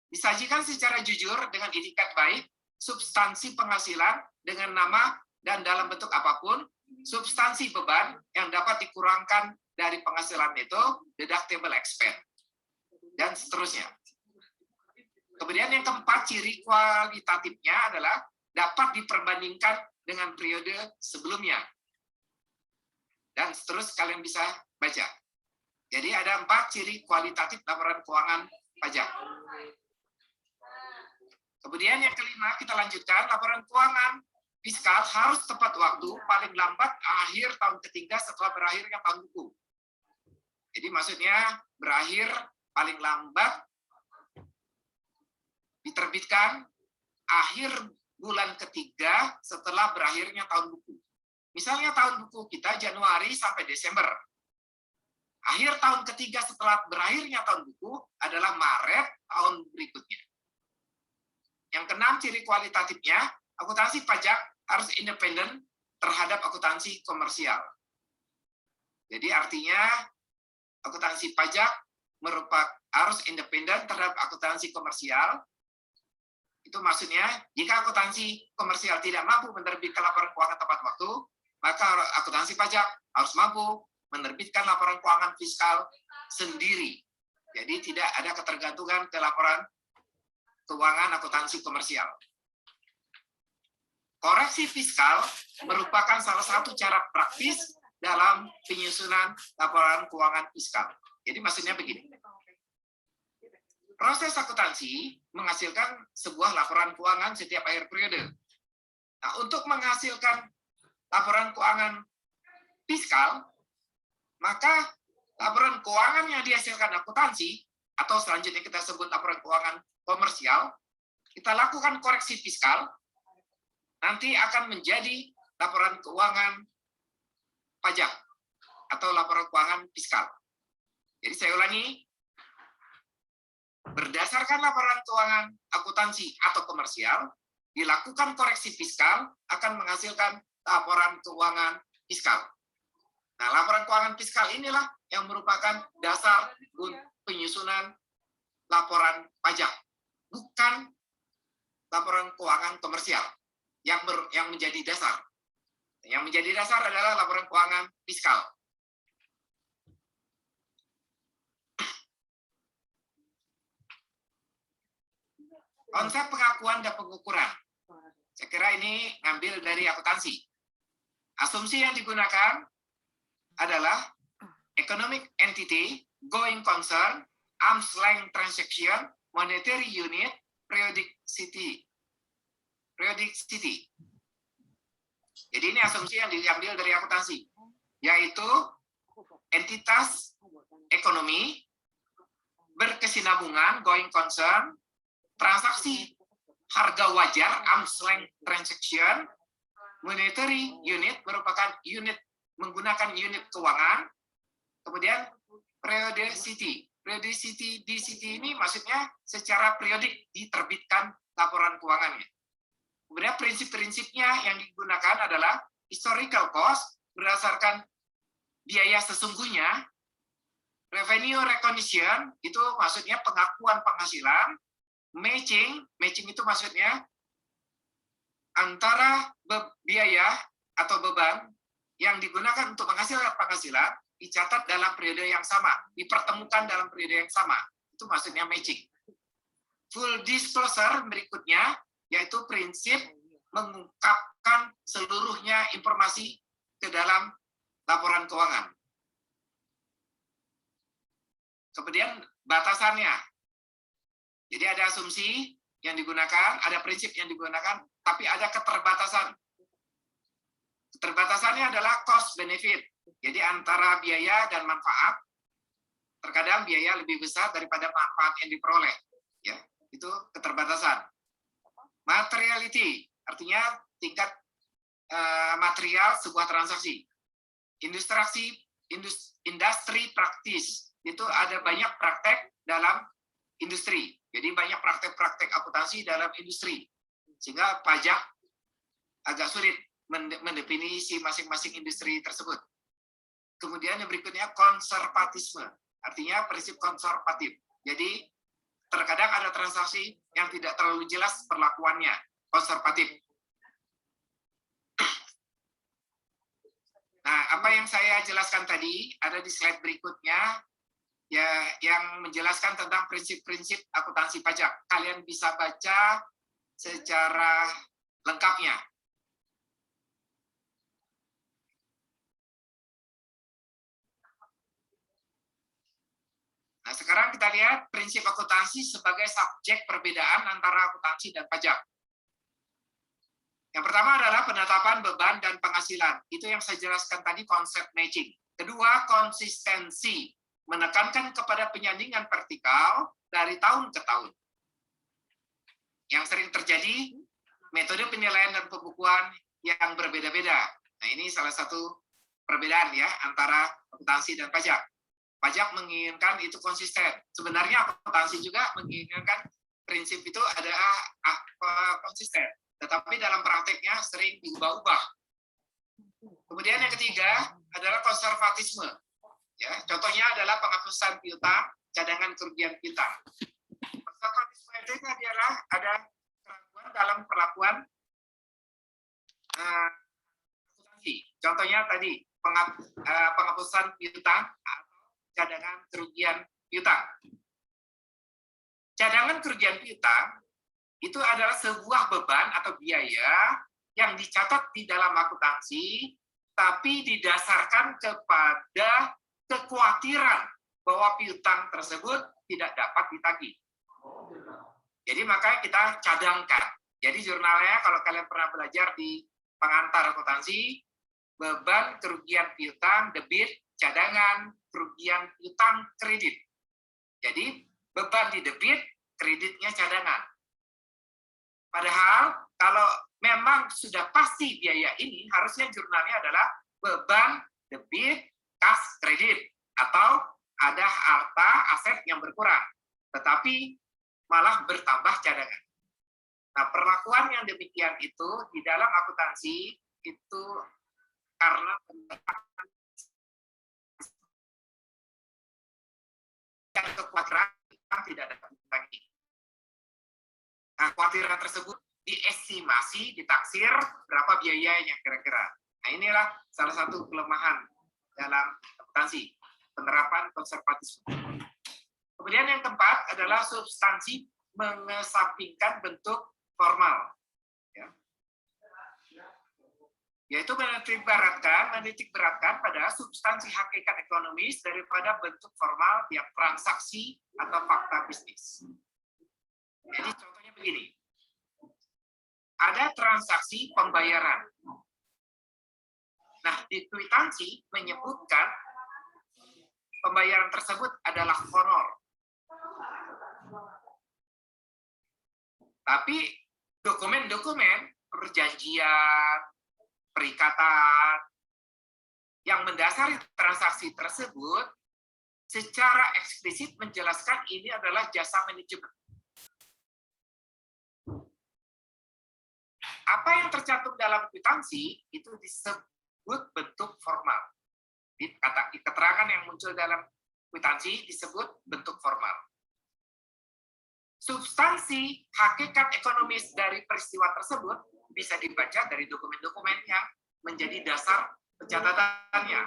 Disajikan secara jujur dengan itikat baik, substansi penghasilan dengan nama dan dalam bentuk apapun, substansi beban yang dapat dikurangkan dari penghasilan itu, deductible expense, dan seterusnya. Kemudian yang keempat, ciri kualitatifnya adalah dapat diperbandingkan dengan periode sebelumnya. Dan seterus kalian bisa baca. Jadi ada 4 ciri kualitatif laporan keuangan pajak. Kemudian yang kelima, kita lanjutkan, laporan keuangan fiskal harus tepat waktu, paling lambat akhir tahun ketiga setelah berakhirnya tahun buku. Jadi maksudnya berakhir paling lambat diterbitkan akhir bulan ketiga setelah berakhirnya tahun buku. Misalnya tahun buku kita Januari sampai Desember. Akhir tahun ketiga setelah berakhirnya tahun buku adalah Maret tahun berikutnya. Yang keenam, ciri kualitatifnya, akuntansi pajak harus independen terhadap akuntansi komersial. Jadi artinya akuntansi pajak harus independen terhadap akuntansi komersial. Itu maksudnya, jika akuntansi komersial tidak mampu menerbitkan laporan keuangan tepat waktu, maka akuntansi pajak harus mampu menerbitkan laporan keuangan fiskal sendiri. Jadi tidak ada ketergantungan ke laporan keuangan akuntansi komersial. Koreksi fiskal merupakan salah satu cara praktis dalam penyusunan laporan keuangan fiskal. Jadi maksudnya begini. Proses akuntansi menghasilkan sebuah laporan keuangan setiap akhir periode. Nah, untuk menghasilkan laporan keuangan fiskal, maka laporan keuangan yang dihasilkan akuntansi, atau selanjutnya kita sebut laporan keuangan komersial, kita lakukan koreksi fiskal, nanti akan menjadi laporan keuangan pajak, atau laporan keuangan fiskal. Jadi saya ulangi, berdasarkan laporan keuangan akuntansi atau komersial, dilakukan koreksi fiskal akan menghasilkan laporan keuangan fiskal. Nah, laporan keuangan fiskal inilah yang merupakan dasar penyusunan laporan pajak, bukan laporan keuangan komersial yang menjadi dasar. Yang menjadi dasar adalah laporan keuangan fiskal. Konsep pengakuan dan pengukuran. Saya kira ini ngambil dari akuntansi. Asumsi yang digunakan adalah economic entity, going concern, arm's length transaction, monetary unit, periodicity. Jadi ini asumsi yang diambil dari akuntansi, yaitu entitas ekonomi, berkesinambungan, going concern, transaksi harga wajar, arm's length transaction, monetary unit merupakan unit menggunakan unit keuangan, kemudian periodicity. Periodicity di sini ini maksudnya secara periodik diterbitkan laporan keuangannya. Kemudian prinsip-prinsipnya yang digunakan adalah historical cost berdasarkan biaya sesungguhnya, Revenue recognition itu maksudnya pengakuan penghasilan. Matching itu maksudnya antara biaya atau beban yang digunakan untuk menghasilkan penghasilan dicatat dalam periode yang sama, dipertemukan dalam periode yang sama. Itu maksudnya matching. Full disclosure berikutnya yaitu prinsip mengungkapkan seluruhnya informasi ke dalam laporan keuangan. Kemudian batasannya. Jadi ada asumsi yang digunakan, ada prinsip yang digunakan, tapi ada keterbatasan. Keterbatasannya adalah cost benefit. Jadi antara biaya dan manfaat, terkadang biaya lebih besar daripada manfaat yang diperoleh. Ya, itu keterbatasan. Materiality, artinya tingkat material sebuah transaksi. Industri practice, itu ada banyak praktek dalam industri. Jadi banyak praktek-praktek akuntansi dalam industri. Sehingga pajak agak sulit mendefinisi masing-masing industri tersebut. Kemudian yang berikutnya konservatisme, artinya prinsip konservatif. Jadi terkadang ada transaksi yang tidak terlalu jelas perlakuannya, konservatif. Nah, apa yang saya jelaskan tadi ada di slide berikutnya, ya, yang menjelaskan tentang prinsip-prinsip akuntansi pajak. Kalian bisa baca secara lengkapnya. Nah, sekarang kita lihat prinsip akuntansi sebagai subjek perbedaan antara akuntansi dan pajak. Yang pertama adalah penetapan beban dan penghasilan. Itu yang saya jelaskan tadi, konsep matching. Kedua, konsistensi. Menekankan kepada penyandingan vertikal dari tahun ke tahun. Yang sering terjadi, metode penilaian dan pembukuan yang berbeda-beda. Nah, ini salah satu perbedaan ya antara akuntansi dan pajak. Pajak menginginkan itu konsisten. Sebenarnya akuntansi juga menginginkan prinsip itu adalah konsisten. Tetapi dalam prakteknya sering diubah-ubah. Kemudian yang ketiga adalah konservatisme. Ya, contohnya adalah penghapusan piutang, cadangan kerugian piutang. Konservatisme itu adalah ada keraguan dalam perlakuan akuntansi. Contohnya tadi penghapusan piutang atau cadangan kerugian piutang. Cadangan kerugian piutang itu adalah sebuah beban atau biaya yang dicatat di dalam akuntansi, tapi didasarkan kepada kekhawatiran bahwa piutang tersebut tidak dapat ditagih. Jadi makanya kita cadangkan. Jadi jurnalnya kalau kalian pernah belajar di pengantar akuntansi, beban kerugian piutang, debit, cadangan, kerugian piutang, kredit. Jadi beban di debit, kreditnya cadangan. Padahal kalau memang sudah pasti biaya ini, harusnya jurnalnya adalah beban, debit, kas, kredit. Atau ada harta, aset yang berkurang. Tetapi malah bertambah cadangan. Nah, perlakuan yang demikian itu di dalam akuntansi itu karena pendekatan yang kekhawatiran tidak dapat ditagih. Nah, kekhawatiran tersebut diestimasi, ditaksir berapa biayanya kira-kira. Nah, inilah salah satu kelemahan dalam akuntansi, penerapan konservatisme. Kemudian yang keempat adalah substansi mengesampingkan bentuk formal. Ya. Yaitu menitik beratkan pada substansi hakikat ekonomis daripada bentuk formal tiap transaksi atau fakta bisnis. Jadi contohnya begini, ada transaksi pembayaran. Nah, di kwitansi menyebutkan pembayaran tersebut adalah honor. Tapi dokumen-dokumen perjanjian, perikatan yang mendasari transaksi tersebut secara eksplisit menjelaskan ini adalah jasa manajemen. Apa yang tercantum dalam kwitansi itu disebut bentuk formal. Di keterangan yang muncul dalam kwitansi disebut bentuk formal. Substansi hakikat ekonomis dari peristiwa tersebut bisa dibaca dari dokumen-dokumen yang menjadi dasar pencatatannya.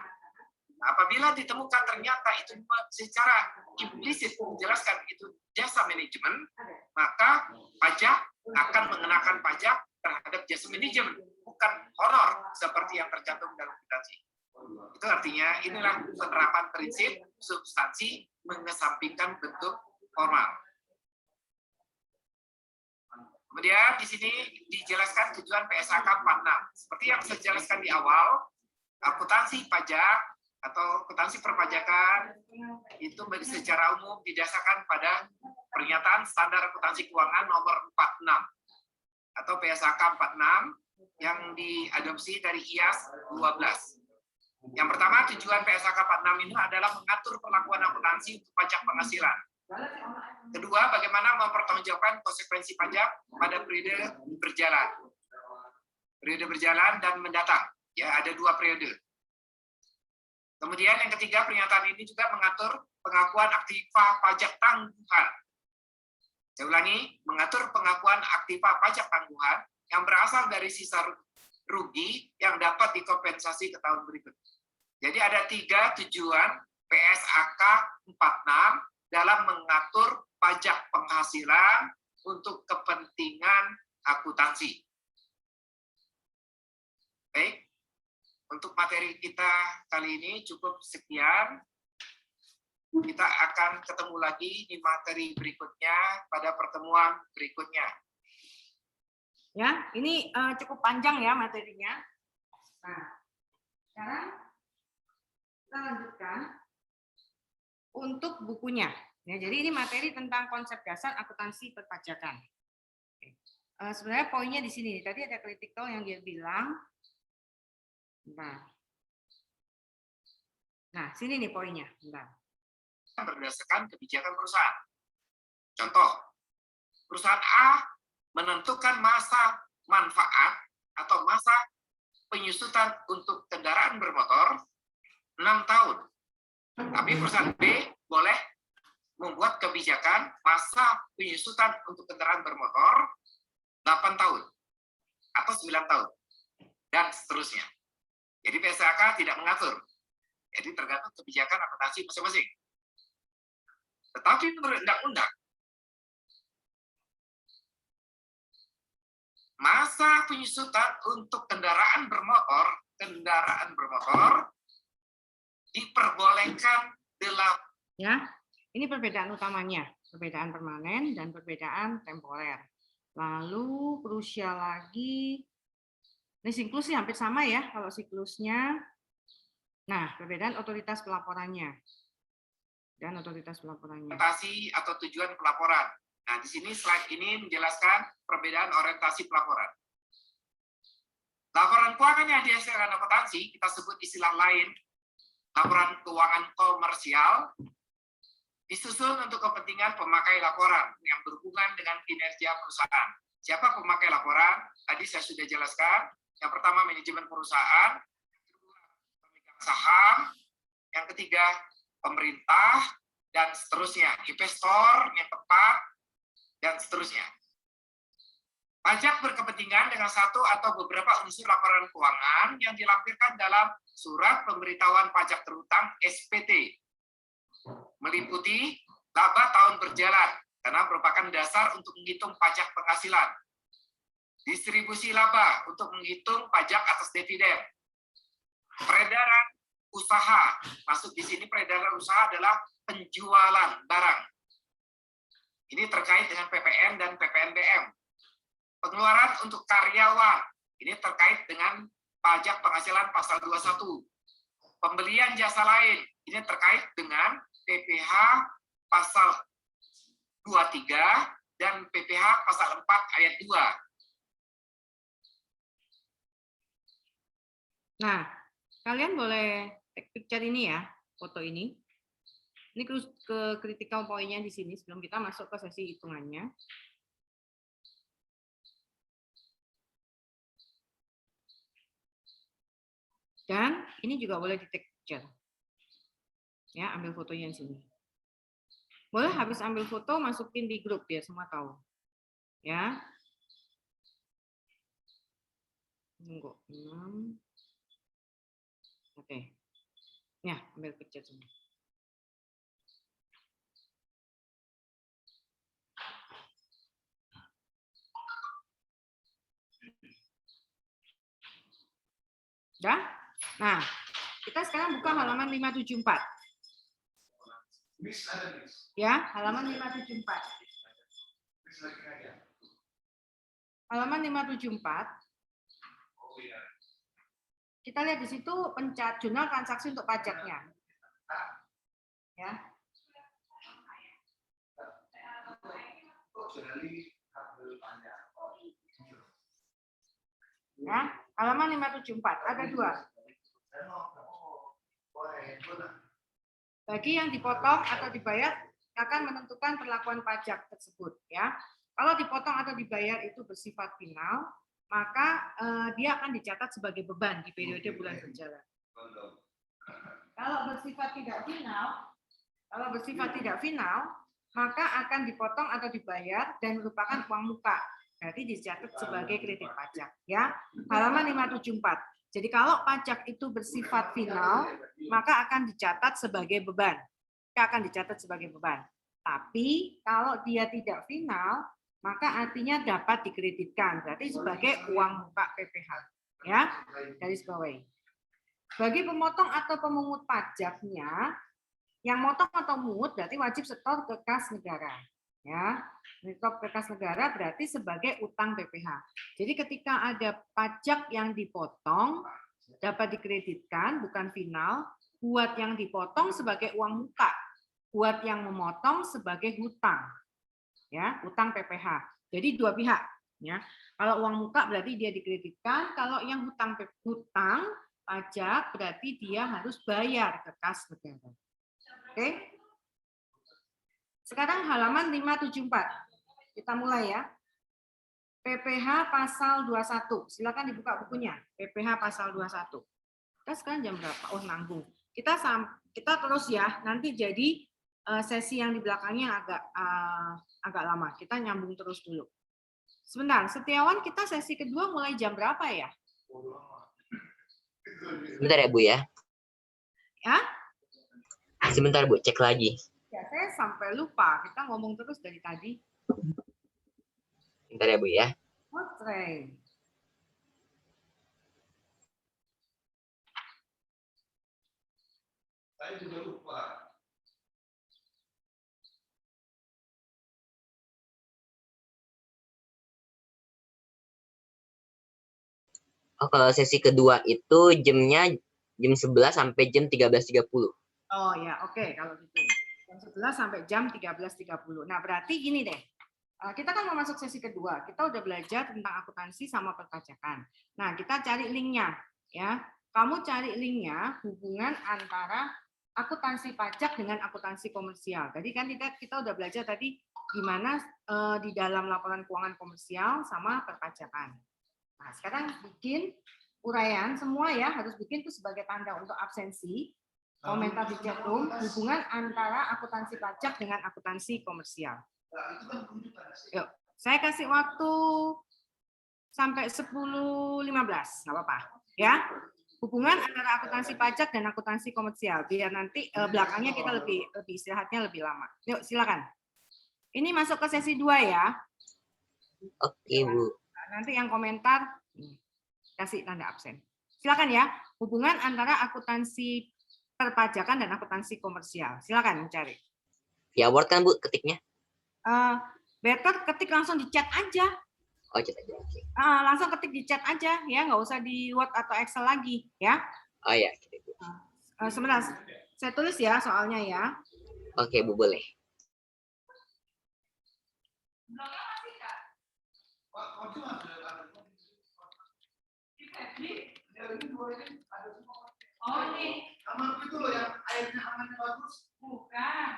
Apabila ditemukan ternyata itu secara implisit menjelaskan itu jasa manajemen, maka pajak akan mengenakan pajak terhadap jasa manajemen, bukan honor seperti yang tercantum dalam kwitansi. Itu artinya inilah penerapan prinsip substansi mengesampingkan bentuk formal. Kemudian di sini dijelaskan tujuan PSAK 46. Seperti yang saya jelaskan di awal, akuntansi pajak atau akuntansi perpajakan itu secara umum didasarkan pada pernyataan standar akuntansi keuangan nomor 46 atau PSAK 46 yang diadopsi dari IAS 12. Yang pertama, tujuan PSAK 46 ini adalah mengatur perlakuan akuntansi untuk pajak penghasilan. Kedua, bagaimana mempertanggungjawabkan konsekuensi pajak pada periode berjalan. Periode berjalan dan mendatang. Ya, ada 2 periode. Kemudian yang ketiga, pernyataan ini juga mengatur pengakuan aktiva pajak tangguhan. Saya ulangi, mengatur pengakuan aktiva pajak tangguhan yang berasal dari sisa rugi yang dapat dikompensasi ke tahun berikutnya. Jadi ada 3 tujuan PSAK 46 dalam mengatur pajak penghasilan untuk kepentingan akuntansi. Baik, untuk materi kita kali ini cukup sekian. Kita akan ketemu lagi di materi berikutnya pada pertemuan berikutnya. Ya, ini cukup panjang ya materinya. Nah, sekarang kita lanjutkan untuk bukunya. Ya, jadi ini materi tentang konsep dasar akuntansi perpajakan. Sebenarnya poinnya di sini. Tadi ada critical yang dia bilang. Nah, sini nih poinnya. Berdasarkan kebijakan perusahaan. Contoh, perusahaan A menentukan masa manfaat atau masa penyusutan untuk kendaraan bermotor 6 tahun. Tapi perusahaan B boleh membuat kebijakan masa penyusutan untuk kendaraan bermotor 8 tahun atau 9 tahun dan seterusnya. Jadi PSAK tidak mengatur. Jadi tergantung kebijakan akuntansi masing-masing. Tetapi menurut undang-undang, masa penyusutan untuk kendaraan bermotor diperbolehkan dalam. Ya, ini perbedaan utamanya, perbedaan permanen dan perbedaan temporer. Lalu krusial lagi, ini siklusnya hampir sama ya kalau siklusnya. Nah, perbedaan otoritas pelaporannya dan otoritas pelaporannya. Orientasi atau tujuan pelaporan. Nah, di sini slide ini menjelaskan perbedaan orientasi pelaporan. Laporan keuangan yang dihasilkan akuntansi, kita sebut istilah lain, laporan keuangan komersial, disusun untuk kepentingan pemakai laporan yang berhubungan dengan kinerja perusahaan. Siapa pemakai laporan? Tadi saya sudah jelaskan. Yang pertama, manajemen perusahaan. Yang kedua, pemegang saham. Yang ketiga, pemerintah. Dan seterusnya. Investor yang tepat. Dan seterusnya. Pajak berkepentingan dengan satu atau beberapa unsur laporan keuangan yang dilampirkan dalam surat pemberitahuan pajak terhutang SPT. Meliputi laba tahun berjalan karena merupakan dasar untuk menghitung pajak penghasilan. Distribusi laba untuk menghitung pajak atas dividen. Peredaran usaha, masuk di sini peredaran usaha adalah penjualan barang. Ini terkait dengan PPN dan PPNBM. Pengeluaran untuk karyawan, ini terkait dengan pajak penghasilan pasal 21. Pembelian jasa lain, ini terkait dengan PPh pasal 23 dan PPh pasal 4 ayat 2. Nah, kalian boleh take picture ini ya, foto ini. Ini ke critical point-nya di sini sebelum kita masuk ke sesi hitungannya. Dan ini juga boleh di take picture. Ya, ambil fotonya di sini. Boleh habis ambil foto masukin di grup biar semua tahu. Ya. Tunggu. Oke. Ya, ambil picture semua. Udah? Nah, kita sekarang buka halaman 574. Ya, halaman 574. Halaman 574. Kita lihat di situ pencet jurnal transaksi untuk pajaknya. Ya. Ya, halaman 574 ada 2. Bagi yang dipotong atau dibayar akan menentukan perlakuan pajak tersebut, ya. Kalau dipotong atau dibayar itu bersifat final, maka dia akan dicatat sebagai beban di periode bulan berjalan. Kalau bersifat tidak final, maka akan dipotong atau dibayar dan merupakan uang muka. Berarti dicatat sebagai kredit pajak, ya. Halaman 574. Jadi kalau pajak itu bersifat final, maka akan dicatat sebagai beban. Tapi kalau dia tidak final, maka artinya dapat dikreditkan. Berarti sebagai uang muka PPh. Ya, garis bawahi. Bagi pemotong atau pemungut pajaknya, yang motong atau mungut berarti wajib setor ke kas negara. Ya, setor ke kas negara berarti sebagai utang PPh. Jadi ketika ada pajak yang dipotong dapat dikreditkan, bukan final, buat yang dipotong sebagai uang muka, buat yang memotong sebagai hutang. Ya, utang PPh. Jadi dua pihak, ya. Kalau uang muka berarti dia dikreditkan, kalau yang hutang pajak berarti dia harus bayar ke kas negara. Oke. Sekarang halaman 574. Kita mulai ya. PPh pasal 21. Silakan dibuka bukunya. PPh pasal 21. Kita sekarang jam berapa? Oh, nanggung. Kita terus ya. Nanti jadi sesi yang di belakangnya agak lama. Kita nyambung terus dulu. Sebentar, Setiawan, kita sesi kedua mulai jam berapa ya? Sebentar ya, Bu ya. Ya? Sebentar, Bu, cek lagi. Ya, saya sampai lupa. Kita ngomong terus dari tadi. Bentar ya, Bu ya. Oke. Saya juga lupa. Oh, kalau sesi kedua itu jamnya jam 11 sampai jam 13.30. Oh ya, oke kalau gitu. Jam 11 sampai jam 13.30. Nah, berarti gini deh. Kita kan mau masuk sesi kedua. Kita udah belajar tentang akuntansi sama perpajakan. Nah, kita cari linknya, ya. Kamu cari linknya hubungan antara akuntansi pajak dengan akuntansi komersial. Tadi kan kita udah belajar tadi gimana di dalam laporan keuangan komersial sama perpajakan. Nah, sekarang bikin uraian semua ya, harus bikin itu sebagai tanda untuk absensi. Komentar di chat room hubungan antara akuntansi pajak dengan akuntansi komersial. Yuk, saya kasih waktu sampai 10.15, nggak apa-apa, ya. Hubungan antara akuntansi pajak dan akuntansi komersial, biar nanti belakangnya kita lebih istirahatnya lebih lama. Yuk, silakan. Ini masuk ke sesi 2 ya. Oke, Bu. Nanti yang komentar kasih tanda absen. Silakan ya. Hubungan antara akuntansi perpajakan dan akuntansi komersial. Silakan mencari. Via Word kan, Bu, ketiknya? Better ketik langsung di chat aja. Oh, chat aja. Okay. Langsung ketik di chat aja ya, nggak usah di Word atau Excel lagi ya. Oh ya. Sebentar, saya tulis ya soalnya ya. Oke, Bu, boleh. Oh, ini kamar itu loh yang airnya aman bagus. Bukan.